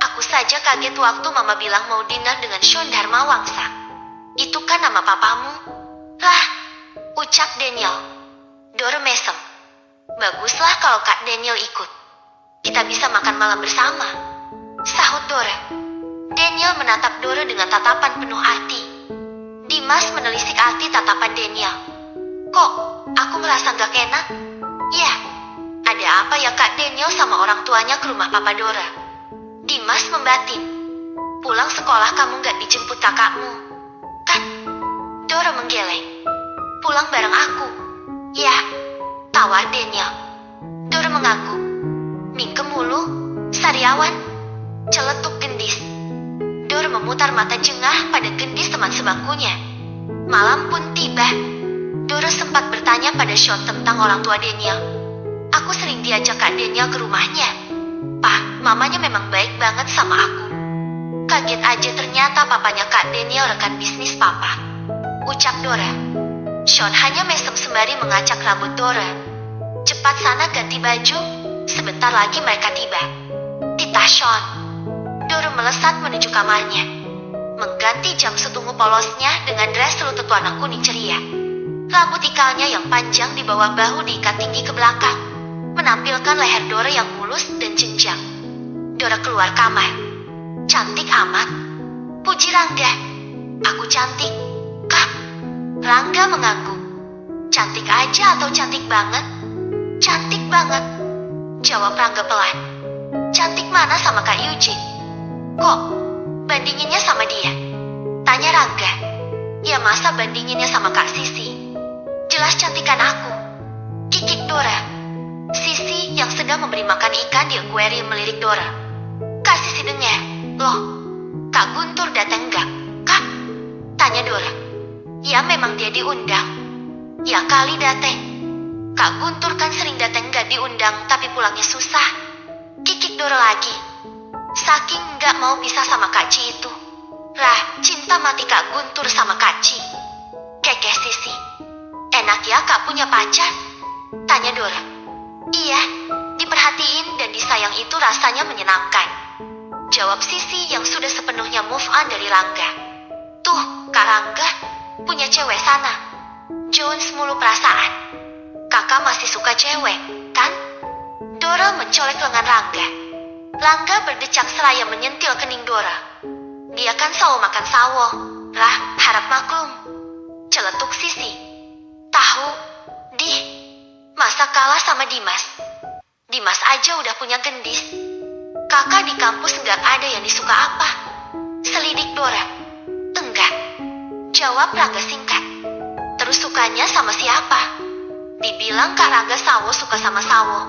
Aku saja kaget waktu mama bilang mau dinner dengan Sean Dharmawangsa. Itu kan nama papamu. Lah, ucap Daniel. Dora mesem. Baguslah kalau Kak Daniel ikut. Kita bisa makan malam bersama. Sahut Dora. Daniel menatap Dora dengan tatapan penuh arti. Dimas menelisik arti tatapan Daniel. Kok, aku merasa gak enak? Ya, ada apa ya Kak Daniel sama orang tuanya ke rumah Papa Dora? Dimas membatin. Pulang sekolah kamu gak dijemput kakakmu? Kan? Dora menggeleng. Pulang bareng aku. Ya, tawar Daniel. Dora mengangguk. Mingkem mulu, Sariawan. Celetuk Gendis. Dora memutar mata jengah pada Gendis teman sebangkunya. Malam pun tiba. Dora sempat bertanya pada Sean tentang orang tua Daniel. Aku sering diajak Kak Daniel ke rumahnya. Pak, mamanya memang baik banget sama aku. Kaget aja ternyata papanya Kak Daniel rekan bisnis papa. Ucap Dora. Sean hanya mesem sembari mengacak rambut Dora. Cepat sana ganti baju. Sebentar lagi mereka tiba. Titah Sean. Dora melesat menuju kamarnya. Mengganti jam setungu polosnya dengan dress lutut warna kuning ceria. Rambut ikalnya yang panjang di bawah bahu diikat tinggi ke belakang, menampilkan leher Dora yang mulus dan jenjang. Dora keluar kamar. Cantik amat. Puji Rangga. Aku cantik, Kak. Rangga mengangguk. Cantik aja atau cantik banget? Cantik banget, jawab Rangga pelan. Cantik mana sama Kak Eugene? Kok bandinginnya sama dia? Tanya Rangga. Ya masa bandinginnya sama Kak Sisi? Jelas cantikan aku. Kikik Dora. Sisi yang sedang memberi makan ikan di akuarium melirik Dora. Kak Sisi dengar. Loh, Kak Guntur datang enggak? Kak? Tanya Dora. Ya memang dia diundang. Ya kali datang. Kak Guntur kan sering datang enggak diundang tapi pulangnya susah. Kikik Dora lagi. Saking enggak mau pisah sama Kak Ci itu. Rah, cinta mati Kak Guntur sama Kak Ci. Kekeh Sisi. Enak ya Kak punya pacar? Tanya Dora. Iya, diperhatiin dan disayang itu rasanya menyenangkan. Jawab Sisi yang sudah sepenuhnya move on dari Rangga. Tuh, Kak Rangga punya cewek sana. Jones mulu perasaan. Kakak masih suka cewek, kan? Dora mencolek lengan Rangga. Rangga berdecak seraya menyentil kening Dora. Dia kan selalu makan sawo. Rah, harap maklum. Celetuk Sisi. Tahu, masa kalah sama Dimas? Dimas aja udah punya gendis. Kakak di kampus nggak ada yang disuka apa? Selidik Dora. Enggak, jawab Rangga singkat. Terus sukanya sama siapa? Dibilang Kak Rangga Sawo suka sama Sawo.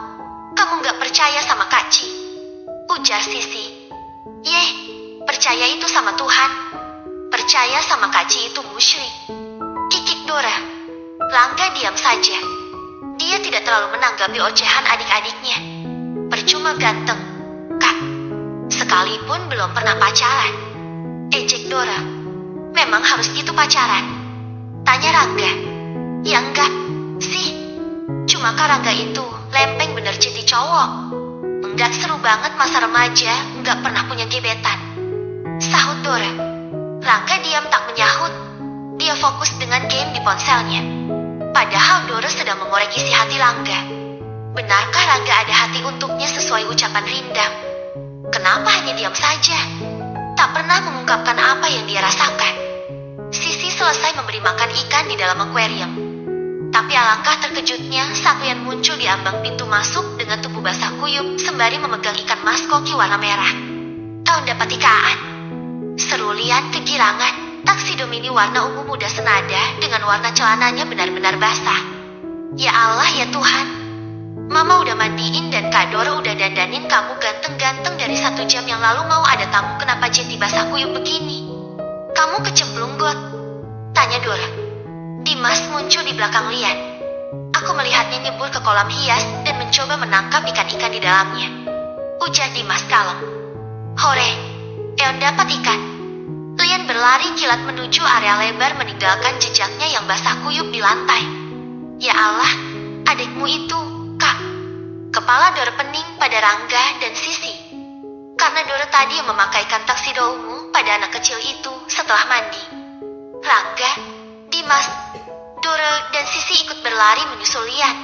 Kamu nggak percaya sama Kak Ci? Ujar Sisi. Yeh, percaya itu sama Tuhan. Percaya sama Kak Ci itu musyrik. Kikik Dora. Rangga diam saja. Dia tidak terlalu menanggapi ocehan adik-adiknya. Percuma ganteng, Kak. Sekalipun belum pernah pacaran. Ejek Dora. Memang harus gitu pacaran? Tanya Rangga. Ya enggak sih. Cuma Kak Rangga itu lempeng bener citi cowok. Enggak seru banget masa remaja, enggak pernah punya gebetan. Sahut Dora. Rangga diam tak menyahut. Dia fokus dengan game di ponselnya. Padahal Dora sedang mengorek isi hati Rangga. Benarkah Rangga ada hati untuknya sesuai ucapan Rindam? Kenapa hanya diam saja? Tak pernah mengungkapkan apa yang dia rasakan. Sisi selesai memberi makan ikan di dalam akuarium. Tapi alangkah terkejutnya saat Lian muncul di ambang pintu masuk dengan tubuh basah kuyup sembari memegang ikan mas koki warna merah. Tahun dapat ikaan. Seru Lian kegirangan. Taksido mini warna ungu muda senada dengan warna celananya benar-benar basah. Ya Allah ya Tuhan. Mama udah mandiin dan Kak Dora udah dandanin kamu ganteng-ganteng dari 1 jam yang lalu mau ada tamu kenapa jadi basah kuyup begini? Kamu kecemplung got? Tanya Dora. Dimas muncul di belakang Lian. Aku melihatnya nyebur ke kolam hias dan mencoba menangkap ikan-ikan di dalamnya. Ujar Dimas kalem. Hore, Eon dapat ikan. Lian berlari kilat menuju area lebar meninggalkan jejaknya yang basah kuyup di lantai. Ya Allah, adikmu itu, Kak. Kepala Dora pening pada Rangga dan Sisi. Karena Dora tadi yang memakaikan taksido ungu pada anak kecil itu setelah mandi. Rangga, Dimas, Dora dan Sisi ikut berlari menyusul Lian.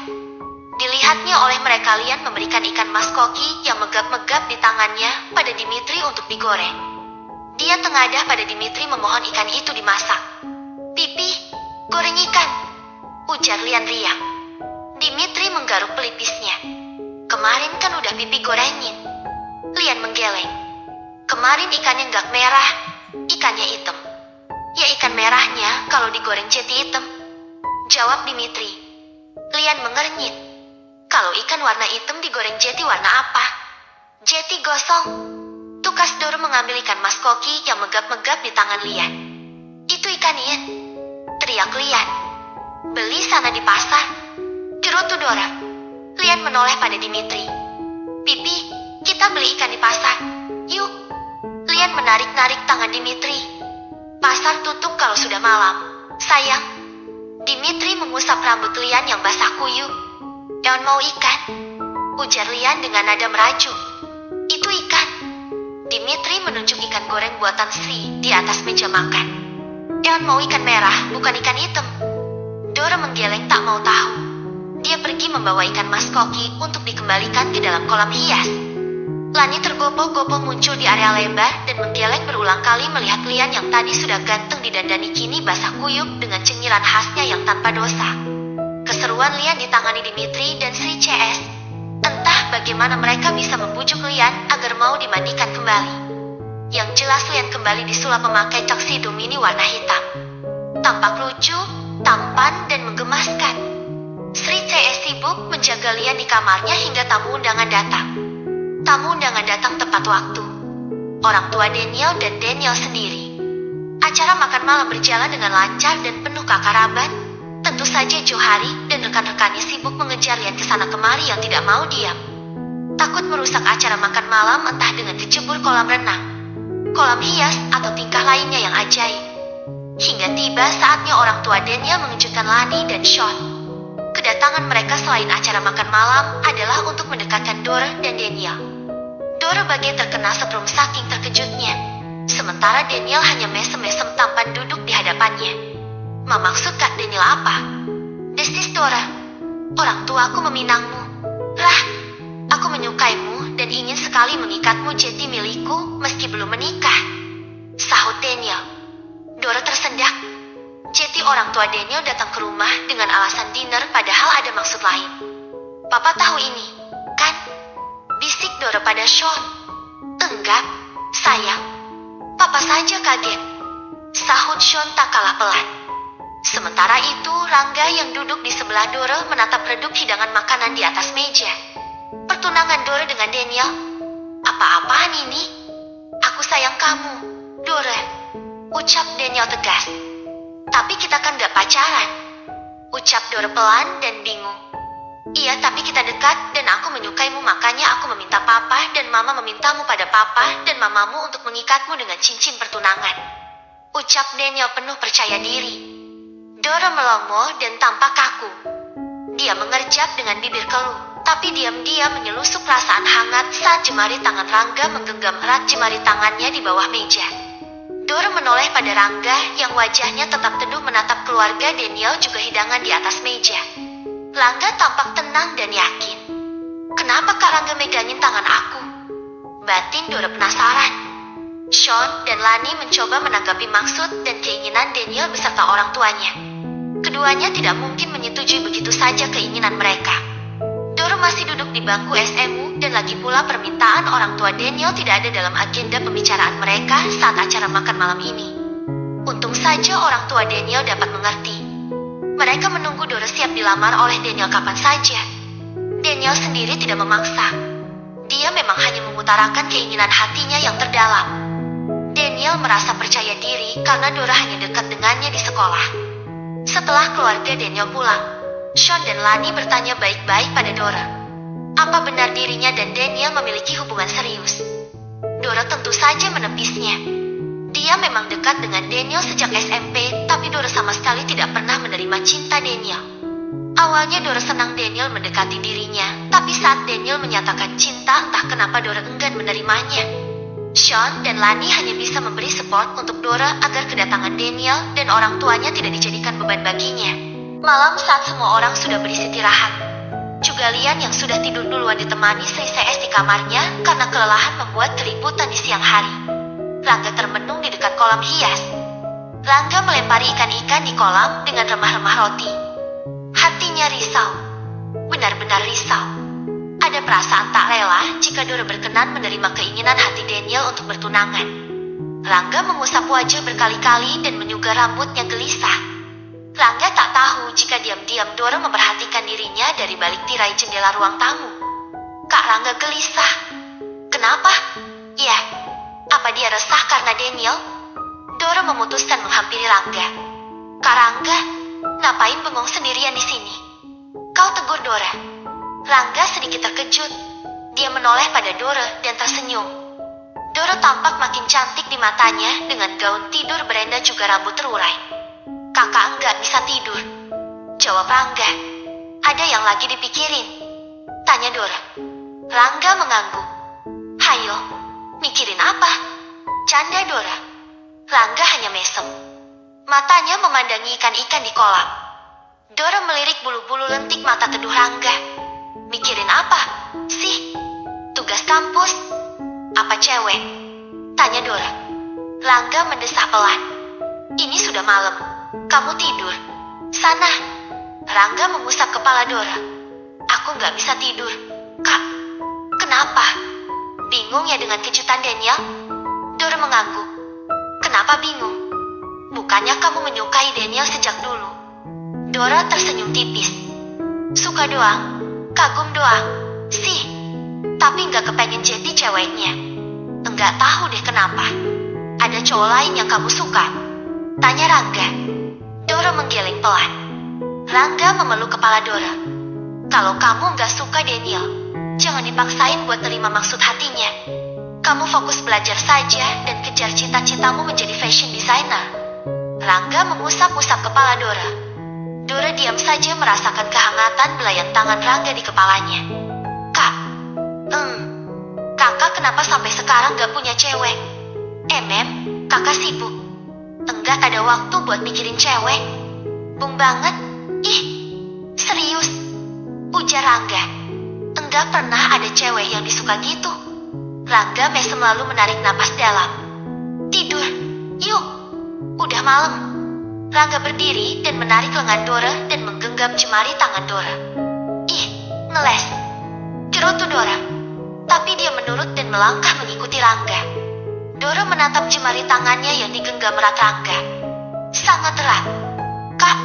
Dilihatnya oleh mereka Lian memberikan ikan mas koki yang megap-megap di tangannya pada Dimitri untuk digoreng. Dia tengadah pada Dimitri memohon ikan itu dimasak. Pipi, goreng ikan, ujar Lian riang. Dimitri menggaruk pelipisnya. Kemarin kan udah Pipi gorengin. Lian menggeleng. Kemarin ikannya nggak merah, ikannya hitam. Ya ikan merahnya kalau digoreng jadi hitam, jawab Dimitri. Lian mengernyit. Kalau ikan warna hitam digoreng jadi warna apa? Jadi gosong. Tukas Dora mengambil ikan mas koki yang megap-megap di tangan Lian. Itu ikan Ian, teriak Lian. Beli sana di pasar. Gerutu Dora. Lian menoleh pada Dimitri. Pipi, kita beli ikan di pasar. Yuk. Lian menarik-narik tangan Dimitri. Pasar tutup kalau sudah malam. Sayang. Dimitri mengusap rambut Lian yang basah kuyup. Eon mau ikan, ujar Lian dengan nada merajuk. Itu ikan. Dimitri menunjuk ikan goreng buatan Sri di atas meja makan. Eon mau ikan merah, bukan ikan hitam. Dora menggeleng tak mau tahu. Dia pergi membawa ikan mas koki untuk dikembalikan ke dalam kolam hias. Lani tergopoh-gopoh muncul di area lebar dan menggeleng berulang kali melihat Lian yang tadi sudah ganteng didandani kini basah kuyup dengan cengiran khasnya yang tanpa dosa. Keseruan Lian ditangani Dimitri dan Sri CS. Entah bagaimana mereka bisa membujuk Lian agar mau dimandikan kembali. Yang jelas Lian kembali disulap memakai tuxedo mini warna hitam. Tampak lucu, tampan, dan menggemaskan. Sri CS sibuk menjaga Lian di kamarnya hingga tamu undangan datang. Tamu undangan datang tepat waktu. Orang tua Daniel dan Daniel sendiri. Acara makan malam berjalan dengan lancar dan penuh keakraban. Tentu saja Johari dan rekan-rekannya sibuk mengejar Lian kesana kemari yang tidak mau diam. Takut merusak acara makan malam entah dengan kecebur kolam renang, kolam hias, atau tingkah lainnya yang ajaib. Hingga tiba saatnya orang tua Daniel mengejutkan Lani dan Sean. Kedatangan mereka selain acara makan malam adalah untuk mendekatkan Dora dan Daniel. Dora bagai terkena setrum saking terkejutnya. Sementara Daniel hanya mesem-mesem tampan duduk di hadapannya. Maksud Kak Daniel apa? Desis Dora. Orang tuaku meminangmu. Rah, aku menyukaimu dan ingin sekali mengikatmu jadi milikku meski belum menikah. Sahut Daniel. Dora tersendak. Jadi orang tua Daniel datang ke rumah dengan alasan dinner padahal ada maksud lain. Papa tahu ini, kan? Bisik Dora pada Sean. Enggak, sayang. Papa saja kaget. Sahut Sean tak kalah pelan. Sementara itu, Rangga yang duduk di sebelah Dora menatap redup hidangan makanan di atas meja. Pertunangan Dora dengan Daniel? Apa-apaan ini? Aku sayang kamu, Dora. Ucap Daniel tegas. Tapi kita kan gak pacaran. Ucap Dora pelan dan bingung. Iya, tapi kita dekat dan aku menyukaimu, makanya aku meminta papa dan mama memintamu pada papa dan mamamu untuk mengikatmu dengan cincin pertunangan. Ucap Daniel penuh percaya diri. Dora melongo dan tampak kaku. Dia mengerjap dengan bibir keluh, tapi diam-diam menyelusup perasaan hangat saat jemari tangan Rangga menggenggam erat jemari tangannya di bawah meja. Dora menoleh pada Rangga yang wajahnya tetap teduh menatap keluarga Daniel juga hidangan di atas meja. Rangga tampak tenang dan yakin. Kenapa Kak Rangga megangin tangan aku? Batin Dora penasaran. Sean dan Lani mencoba menanggapi maksud dan keinginan Daniel beserta orang tuanya. Keduanya tidak mungkin menyetujui begitu saja keinginan mereka. Dora masih duduk di bangku SMU dan lagi pula permintaan orang tua Daniel tidak ada dalam agenda pembicaraan mereka saat acara makan malam ini. Untung saja orang tua Daniel dapat mengerti. Mereka menunggu Dora siap dilamar oleh Daniel kapan saja. Daniel sendiri tidak memaksa. Dia memang hanya mengutarakan keinginan hatinya yang terdalam. Daniel merasa percaya diri karena Dora hanya dekat dengannya di sekolah. Setelah keluarga Daniel pulang, Sean dan Lani bertanya baik-baik pada Dora. Apa benar dirinya dan Daniel memiliki hubungan serius? Dora tentu saja menepisnya. Dia memang dekat dengan Daniel sejak SMP, tapi Dora sama sekali tidak pernah menerima cinta Daniel. Awalnya Dora senang Daniel mendekati dirinya, tapi saat Daniel menyatakan cinta, entah kenapa Dora enggan menerimanya. Sean dan Lani hanya bisa memberi support untuk Dora agar kedatangan Daniel dan orang tuanya tidak dijadikan beban baginya. Malam saat semua orang sudah beristirahat, juga Lian yang sudah tidur duluan ditemani Sri CS di kamarnya karena kelelahan membuat keributan di siang hari. Rangga termenung di dekat kolam hias. Rangga melempari ikan-ikan di kolam dengan remah-remah roti. Hatinya risau. Benar-benar risau. Ada perasaan tak rela jika Dora berkenan menerima keinginan hati Daniel untuk bertunangan. Rangga mengusap wajah berkali-kali dan menyugar rambutnya gelisah. Rangga tak tahu jika diam-diam Dora memperhatikan dirinya dari balik tirai jendela ruang tamu. Kak Rangga gelisah. Kenapa? Ya. Apa dia resah karena Daniel? Dora memutuskan menghampiri Rangga. Kak Rangga, ngapain bengong sendirian di sini? Kau tegur Dora. Rangga sedikit terkejut. Dia menoleh pada Dora dan tersenyum. Dora tampak makin cantik di matanya dengan gaun tidur berenda juga rambut terurai. Kakak enggak bisa tidur. Jawab Rangga. Ada yang lagi dipikirin? Tanya Dora. Rangga mengangguk. Hayo. Mikirin apa? Canda Dora. Rangga hanya mesem. Matanya memandangi ikan-ikan di kolam. Dora melirik bulu-bulu lentik mata teduh Rangga. Mikirin apa sih? Tugas kampus? Apa cewek? Tanya Dora. Rangga mendesah pelan. Ini sudah malam. Kamu tidur. Sana. Rangga mengusap kepala Dora. Aku nggak bisa tidur. Kak, kenapa? Bingung ya dengan kejutan Daniel? Dora mengangguk. Kenapa bingung? Bukannya kamu menyukai Daniel sejak dulu? Dora tersenyum tipis. Suka doang. Kagum doang. Sih. Tapi nggak kepengen jadi ceweknya. Enggak tahu deh kenapa. Ada cowok lain yang kamu suka? Tanya Rangga. Dora menggeleng pelan. Rangga memeluk kepala Dora. Kalau kamu nggak suka Daniel, jangan dipaksain buat terima maksud hatinya. Kamu fokus belajar saja dan kejar cita-citamu menjadi fashion designer. Rangga mengusap-usap kepala Dora. Dora diam saja merasakan kehangatan belayan tangan Rangga di kepalanya. Kak, kakak kenapa sampai sekarang gak punya cewek? Kakak sibuk. Enggak ada waktu buat mikirin cewek. Bung banget. Ih, serius? Ujar Rangga. Enggak pernah ada cewek yang disuka gitu. Rangga mesem lalu menarik napas dalam. Tidur, yuk. Udah malam. Rangga berdiri dan menarik lengan Dora dan menggenggam jemari tangan Dora. Ih, ngeles. Gerutu Dora. Tapi dia menurut dan melangkah mengikuti Rangga. Dora menatap jemari tangannya yang digenggam erat Rangga. Sangat erat. Kak,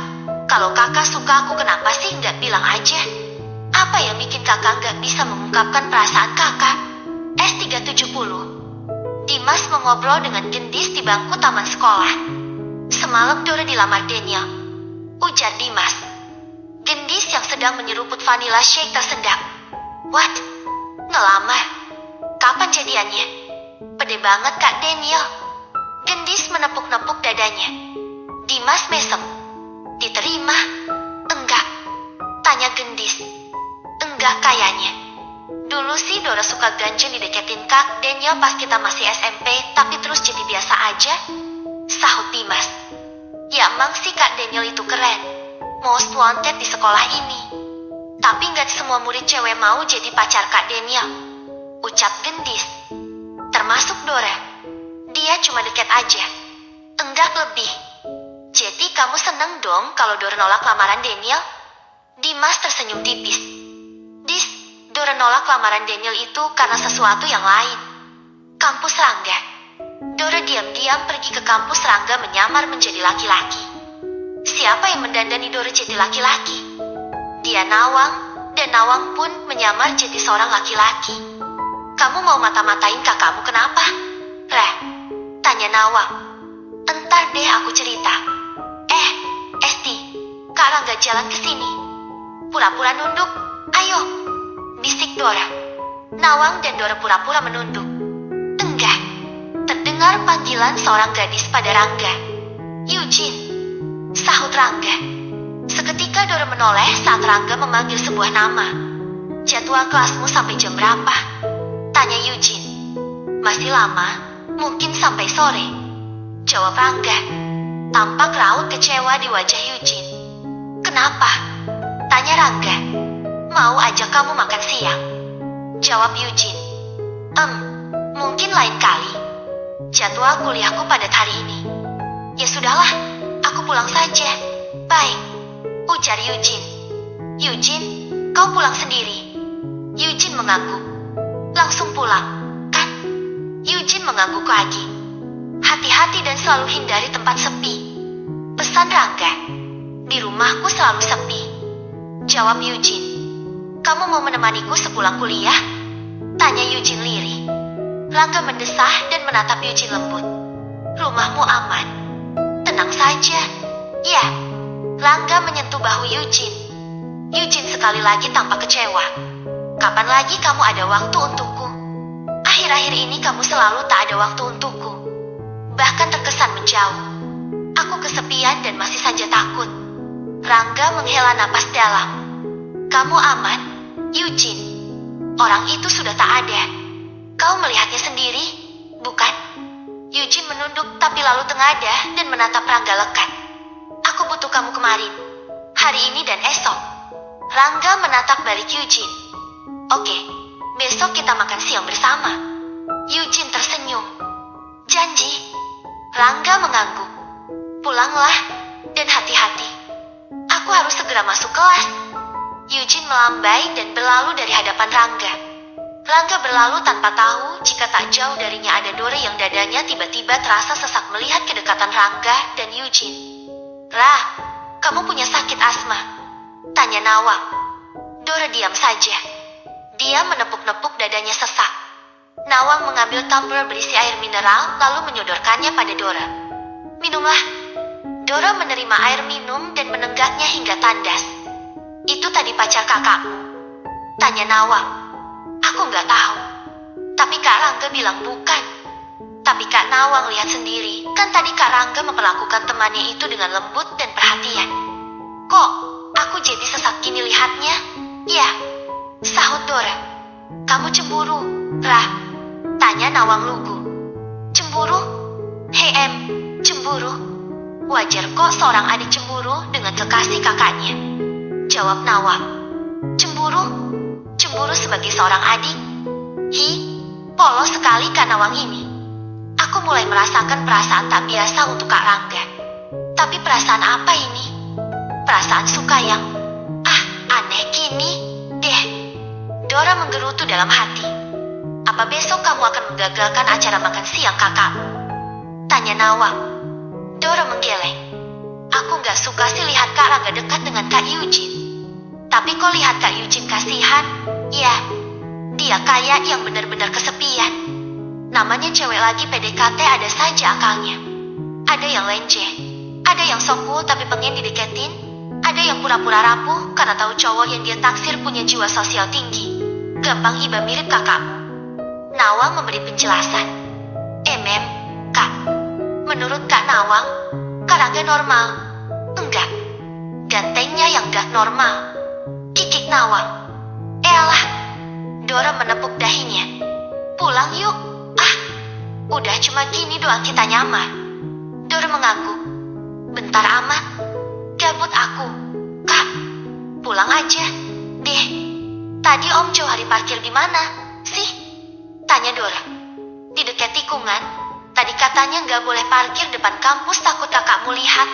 kalau kakak suka aku kenapa sih nggak bilang aja? Apa yang bikin kakak nggak bisa mengungkapkan perasaan kakak? S370. Dimas mengobrol dengan Gendis di bangku taman sekolah. Semalam Dora dilamar Daniel. Ujar Dimas. Gendis yang sedang menyeruput vanilla shake tersendak. What? Ngelamar? Kapan jadiannya? Pede banget Kak Daniel. Gendis menepuk-nepuk dadanya. Dimas mesem. Diterima? Enggak. Tanya Gendis. Enggak kayaknya. Dulu sih Dora suka ganjen dideketin Kak Daniel pas kita masih SMP, tapi terus jadi biasa aja. Sahut Dimas. Ya emang sih Kak Daniel itu keren. Most wanted di sekolah ini. Tapi nggak semua murid cewek mau jadi pacar Kak Daniel. Ucap Gendis. Termasuk Dora. Dia cuma deket aja. Enggak lebih. Jadi kamu seneng dong kalau Dora nolak lamaran Daniel? Dimas tersenyum tipis. Dis, Dora nolak lamaran Daniel itu karena sesuatu yang lain. Kampus Rangga. Dora diam-diam pergi ke kampus Rangga menyamar menjadi laki-laki. Siapa yang mendandani Dora jadi laki-laki? Dia Nawang, dan Nawang pun menyamar jadi seorang laki-laki. Kamu mau mata-matain kakakmu kenapa? Reh, tanya Nawang. Entar deh aku cerita. Esti, Kak Rangga jalan ke sini. Pura-pura nunduk, ayo, bisik Dora. Nawang dan Dora pura-pura menunduk. Enggak. Terdengar panggilan seorang gadis pada Rangga. Eugene, sahut Rangga. Seketika Dora menoleh saat Rangga memanggil sebuah nama. Jadwal kelasmu sampai jam berapa? Tanya Eugene. Masih lama, mungkin sampai sore. Jawab Rangga. Tampak raut kecewa di wajah Eugene. Kenapa? Tanya Rangga. Mau ajak kamu makan siang. Jawab Eugene. Mungkin lain kali. Jadwal kuliahku padat hari ini. Ya sudahlah, aku pulang saja. Bye. Ujar Eugene. Eugene, kau pulang sendiri. Eugene mengangguk. Langsung pulang, kan? Eugene mengangguk lagi. Hati-hati dan selalu hindari tempat sepi. Pesan Rangga. Di rumahku selalu sepi. Jawab Eugene. Kamu mau menemaniku sepulang kuliah? Tanya Eugene lirih. Rangga mendesah dan menatap Eugene lembut. Rumahmu aman. Tenang saja. Ya. Rangga menyentuh bahu Eugene. Eugene sekali lagi tampak kecewa. Kapan lagi kamu ada waktu untukku? Akhir-akhir ini kamu selalu tak ada waktu untukku. Bahkan terkesan menjauh. Aku kesepian dan masih saja takut. Rangga menghela napas dalam. Kamu aman, Eugene. Orang itu sudah tak ada. Kau melihatnya sendiri, bukan? Eugene menunduk tapi lalu tengadah dan menatap Rangga lekat. Aku butuh kamu kemarin, hari ini dan esok. Rangga menatap balik Eugene. Oke, besok kita makan siang bersama. Eugene tersenyum. Janji? Rangga mengangguk. Pulanglah, dan hati-hati. Aku harus segera masuk kelas. Eugene melambai dan berlalu dari hadapan Rangga. Rangga berlalu tanpa tahu jika tak jauh darinya ada Dora yang dadanya tiba-tiba terasa sesak melihat kedekatan Rangga dan Eugene. "Rah, kamu punya sakit asma?" tanya Nawang. Dora diam saja. Dia menepuk-nepuk dadanya sesak. Nawang mengambil tumbler berisi air mineral lalu menyodorkannya pada Dora. "Minumlah." Dora menerima air minum dan menenggaknya hingga tandas. "Itu tadi pacar kakakmu?" tanya Nawang. "Aku nggak tahu. Tapi Kak Rangga bilang bukan." Tapi Kak Nawang lihat sendiri, kan tadi Kak Rangga memperlakukan temannya itu dengan lembut dan perhatian. "Kok aku jadi sesak gini lihatnya?" "Ya," sahut Dora. "Kamu cemburu, Rah?" tanya Nawang lugu. "Cemburu? Hei cemburu? Wajar kok seorang adik cemburu dengan kekasih kakaknya," jawab Nawang. "Cemburu? Cemburu sebagai seorang adik? Hi, polos sekali Kak Nawang ini. Aku mulai merasakan perasaan tak biasa untuk Kak Rangga. Tapi perasaan apa ini? Perasaan suka yang aneh gini deh." Dora menggerutu dalam hati. "Apa besok kamu akan menggagalkan acara makan siang kakakmu?" tanya Nawang. Dora menggeleng. "Aku gak suka sih lihat Kak Rangga dekat dengan Kak Eugene. Tapi kok lihat Kak Eugene kasihan? Ya, dia kayak yang benar-benar kesepian. Namanya cewek lagi PDKT ada saja akalnya. Ada yang lenje, ada yang sok cool tapi pengen dideketin, ada yang pura-pura rapuh karena tahu cowok yang dia taksir punya jiwa sosial tinggi. Gampang hibah mirip kakakmu." Nawang memberi penjelasan. Kak. Menurut Kak Nawang, Kak Rangga normal. Enggak. Gantengnya yang gak normal. Kikik Nawang. Elah. Dora menepuk dahinya. "Pulang yuk. Udah cuma gini doang kita nyamar." Dora mengangguk. "Bentar amat. Gabut aku. Kak, pulang aja deh." "Tadi Om Johari parkir di mana sih?" tanya Dora. "Di dekat tikungan. Tadi katanya nggak boleh parkir depan kampus takut kakakmu lihat."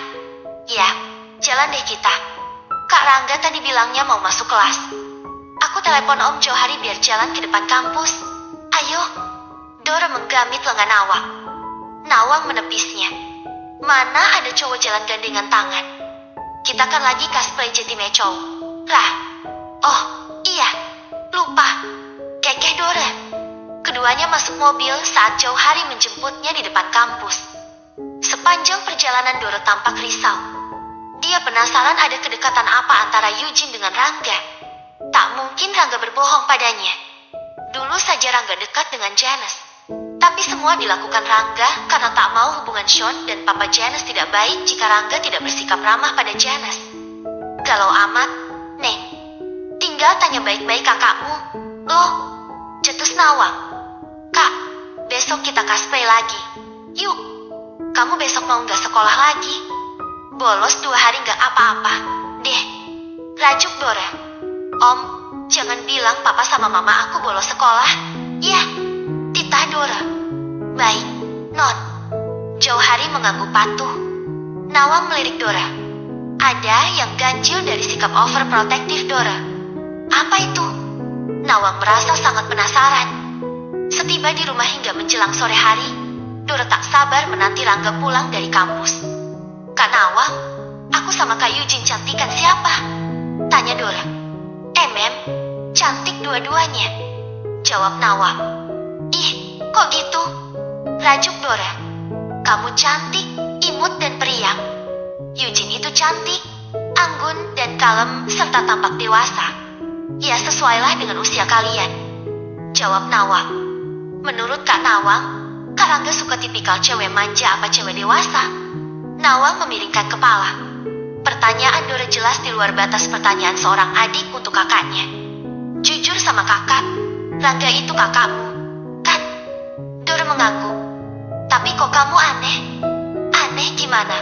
"Ya, jalan deh kita. Kak Rangga tadi bilangnya mau masuk kelas. Aku telepon Om Johari biar jalan ke depan kampus. Ayo." Dora menggamit lengan Nawang. Nawang menepisnya. "Mana ada cowok jalan gandengan tangan? Kita kan lagi cosplay jadi mecow. Rah. Oh, iya. Lupa. Kekeh Dora." Keduanya masuk mobil saat Johari menjemputnya di depan kampus. Sepanjang perjalanan Dora tampak risau. Dia penasaran ada kedekatan apa antara Eugene dengan Rangga. Tak mungkin Rangga berbohong padanya. Dulu saja Rangga dekat dengan Janice. Tapi semua dilakukan Rangga karena tak mau hubungan Sean dan Papa Janice tidak baik jika Rangga tidak bersikap ramah pada Janice. Galau amat, Neng. Tinggal tanya baik-baik kakakmu. Loh, cetus Nawang. "Kak, besok kita cosplay lagi. Yuk. Kamu besok mau gak sekolah lagi? Bolos 2 hari gak apa-apa deh." Rajuk Dora. "Om, jangan bilang papa sama mama aku bolos sekolah." "Ya," titah Dora. "Baik, Not." Johari mengangguk patuh. Nawang melirik Dora. Ada yang ganjil dari sikap overprotective Dora. Apa itu? Nawang merasa sangat penasaran. Setiba di rumah hingga menjelang sore hari, Dora tak sabar menanti Rangga pulang dari kampus. "Kak Nawang, aku sama Kak Eugene cantikan siapa?" tanya Dora. Cantik dua-duanya," jawab Nawang. "Ih, kok gitu?" rajuk Dora. "Kamu cantik, imut dan periang. Eugene itu cantik, anggun dan kalem serta tampak dewasa. Ya sesuailah dengan usia kalian," jawab Nawang. Menurut Kak Nawang, Kak Rangga suka tipikal cewek manja apa cewek dewasa? Nawang memiringkan kepala. Pertanyaan Dora jelas di luar batas pertanyaan seorang adik untuk kakaknya. "Jujur sama kakak, Rangga itu kakakmu, kan?" Dora mengangguk. "Tapi kok kamu aneh?" "Aneh gimana?"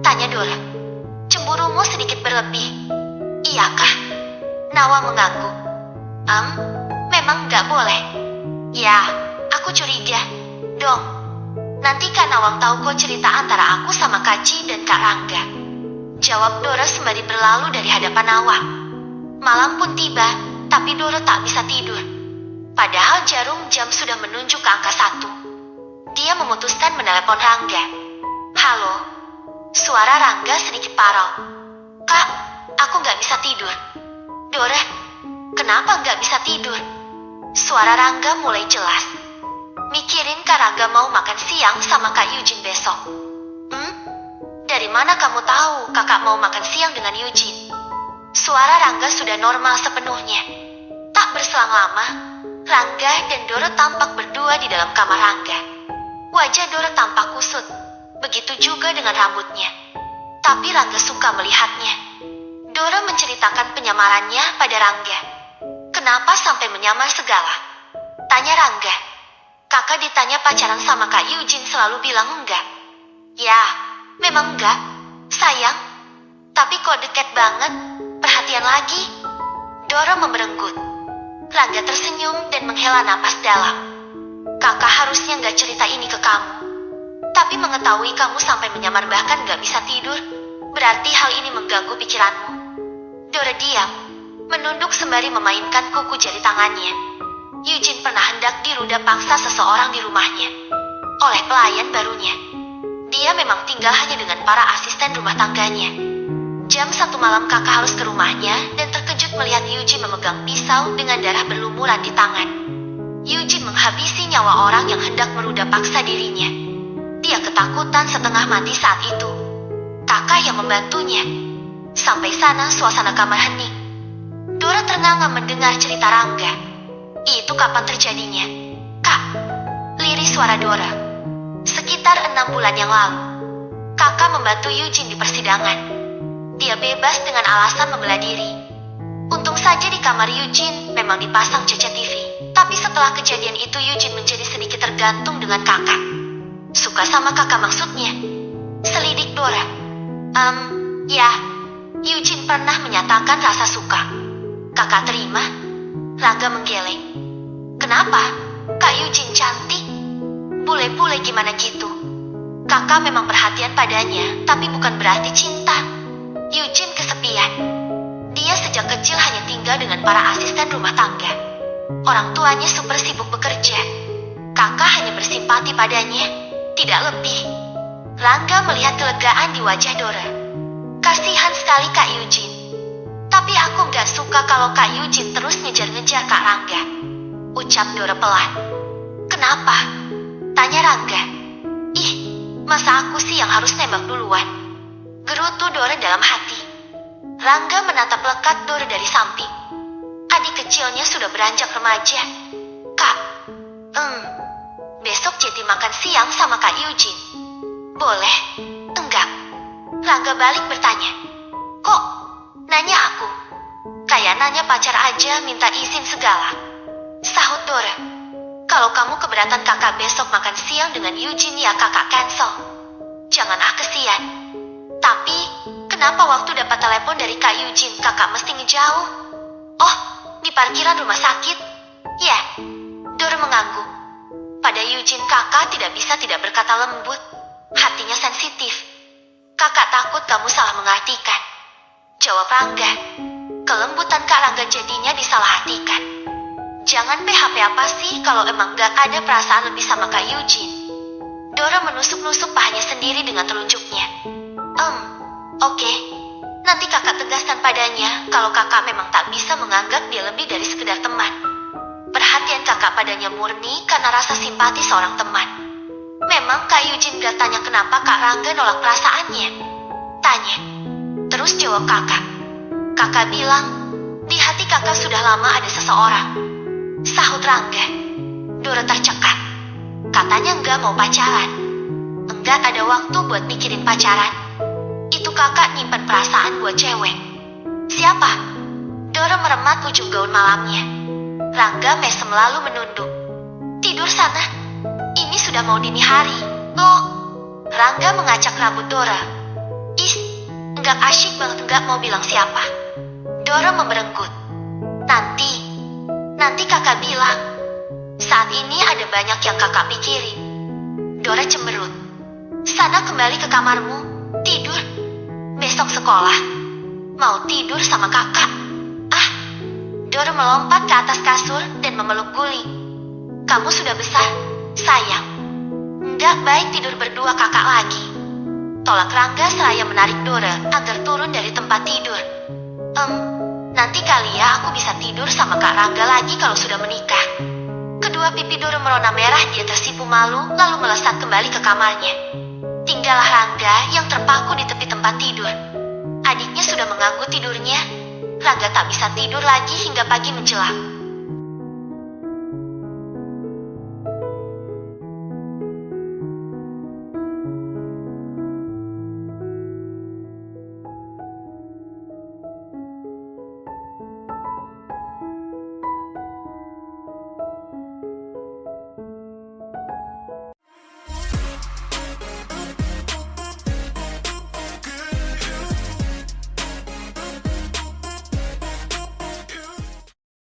tanya Dora. "Cemburumu sedikit berlebih." "Iyakah?" Nawang mengangguk. Memang gak boleh." "Ya, aku Aku curiga. Dong, nanti Kak Nawang tahu kok cerita antara aku sama Kak Ci dan Kak Rangga. Jawab Dora sembari berlalu dari hadapan Nawang. Malam pun tiba, tapi Dora tak bisa tidur. Padahal jarum jam sudah menunjuk ke angka 1. Dia memutuskan menelepon Rangga. Halo. Suara Rangga sedikit parau. Kak, aku gak bisa tidur. Dora, kenapa gak bisa tidur? Suara Rangga mulai jelas. Mikirin Kak Rangga mau makan siang sama Kak Eugene besok. Dari mana kamu tahu kakak mau makan siang dengan Eugene? Suara Rangga sudah normal sepenuhnya. Tak berselang lama, Rangga dan Dora tampak berdua di dalam kamar Rangga. Wajah Dora tampak kusut, begitu juga dengan rambutnya. Tapi Rangga suka melihatnya. Dora menceritakan penyamarannya pada Rangga. Kenapa sampai menyamar segala? Tanya Rangga. Kakak ditanya pacaran sama Kak Eugene selalu bilang enggak. Ya, memang enggak, sayang. Tapi kok deket banget, perhatian lagi. Dora memberenggut. Rangga tersenyum dan menghela napas dalam. Kakak harusnya enggak cerita ini ke kamu. Tapi mengetahui kamu sampai menyamar bahkan enggak bisa tidur, berarti hal ini mengganggu pikiranmu. Dora diam, menunduk sembari memainkan kuku jari tangannya. Eugene pernah hendak diruda paksa seseorang di rumahnya oleh pelayan barunya. Dia memang tinggal hanya dengan para asisten rumah tangganya. Jam 1 malam kakak harus ke rumahnya dan terkejut melihat Eugene memegang pisau dengan darah berlumuran di tangan. Eugene menghabisi nyawa orang yang hendak meruda paksa dirinya. Dia ketakutan setengah mati saat itu. Kakak yang membantunya. Sampai sana suasana kamar hening. Dora ternganga mendengar cerita Rangga. Itu kapan terjadinya? Kak, lirih suara Dora. Sekitar 6 bulan yang lalu. Kakak membantu Eugene di persidangan. Dia bebas dengan alasan membela diri. Untung saja di kamar Eugene memang dipasang CCTV. Tapi setelah kejadian itu Eugene menjadi sedikit tergantung dengan kakak. Suka sama kakak maksudnya? Selidik Dora. Ya. Eugene pernah menyatakan rasa suka. Kakak terima? Rangga menggeleng. Kenapa? Kak Eugene cantik. Bule-bule gimana gitu? Kakak memang perhatian padanya, tapi bukan berarti cinta. Eugene kesepian. Dia sejak kecil hanya tinggal dengan para asisten rumah tangga. Orang tuanya super sibuk bekerja. Kakak hanya bersimpati padanya, tidak lebih. Rangga melihat kelegaan di wajah Dora. Kasihan sekali Kak Eugene. Tapi aku gak suka kalau Kak Eugene terus ngejar-ngejar Kak Rangga. Ucap Dora pelan. Kenapa? Tanya Rangga. Ih, masa aku sih yang harus nembak duluan? Gerutu Dora dalam hati. Rangga menatap lekat Dora dari samping. Adik kecilnya sudah beranjak remaja. Kak, besok jadi makan siang sama Kak Eugene. Boleh? Enggak. Rangga balik bertanya. Kok? Nanya aku. Kayak nanya pacar aja minta izin segala. Sahut Dora. Kalau kamu keberatan kakak besok makan siang dengan Eugene ya kakak cancel. Jangan kesian. Tapi, kenapa waktu dapat telepon dari Kak Eugene kakak mesti ngejauh? Oh, di parkiran rumah sakit? Ya. Dora mengangguk. Pada Eugene kakak tidak bisa tidak berkata lembut. Hatinya sensitif. Kakak takut kamu salah mengartikan. Jawab Rangga. Kelembutan Kak Rangga jadinya disalahartikan. Jangan PHP apa sih kalau emang gak ada perasaan lebih sama Kak Eugene. Dora menusuk-nusuk pahanya sendiri dengan telunjuknya. Oke. Nanti kakak tegaskan padanya kalau kakak memang tak bisa menganggap dia lebih dari sekedar teman. Perhatian kakak padanya murni karena rasa simpati seorang teman. Memang Kak Eugene gak tanya kenapa Kak Rangga nolak perasaannya. Tanya. Terus jawab kakak. Kakak bilang, di hati kakak sudah lama ada seseorang. Sahut Rangga. Dora tercekat. Katanya enggak mau pacaran. Enggak ada waktu buat mikirin pacaran. Itu kakak nyimpan perasaan buat cewek. Siapa? Dora meremat ujung gaun malamnya. Rangga mesem lalu menunduk. Tidur sana. Ini sudah mau dini hari. Loh. Rangga mengacak rambut Dora. Enggak asyik banget enggak mau bilang siapa. Dora memberenggut. Nanti kakak bilang. Saat ini ada banyak yang kakak pikirin. Dora cemberut. Sana kembali ke kamarmu, tidur. Besok sekolah. Mau tidur sama kakak? Ah! Dora melompat ke atas kasur dan memeluk Guli. Kamu sudah besar, sayang. Nggak baik tidur berdua kakak lagi. Tolak Rangga seraya menarik Dora agar turun dari tempat tidur. Nanti kali ya aku bisa tidur sama Kak Rangga lagi kalau sudah menikah. Kedua pipi Dora merona merah, dia tersipu malu lalu melesat kembali ke kamarnya. Tinggallah Rangga yang terpaku di tepi tempat tidur. Adiknya sudah mengganggu tidurnya. Rangga tak bisa tidur lagi hingga pagi menjelang.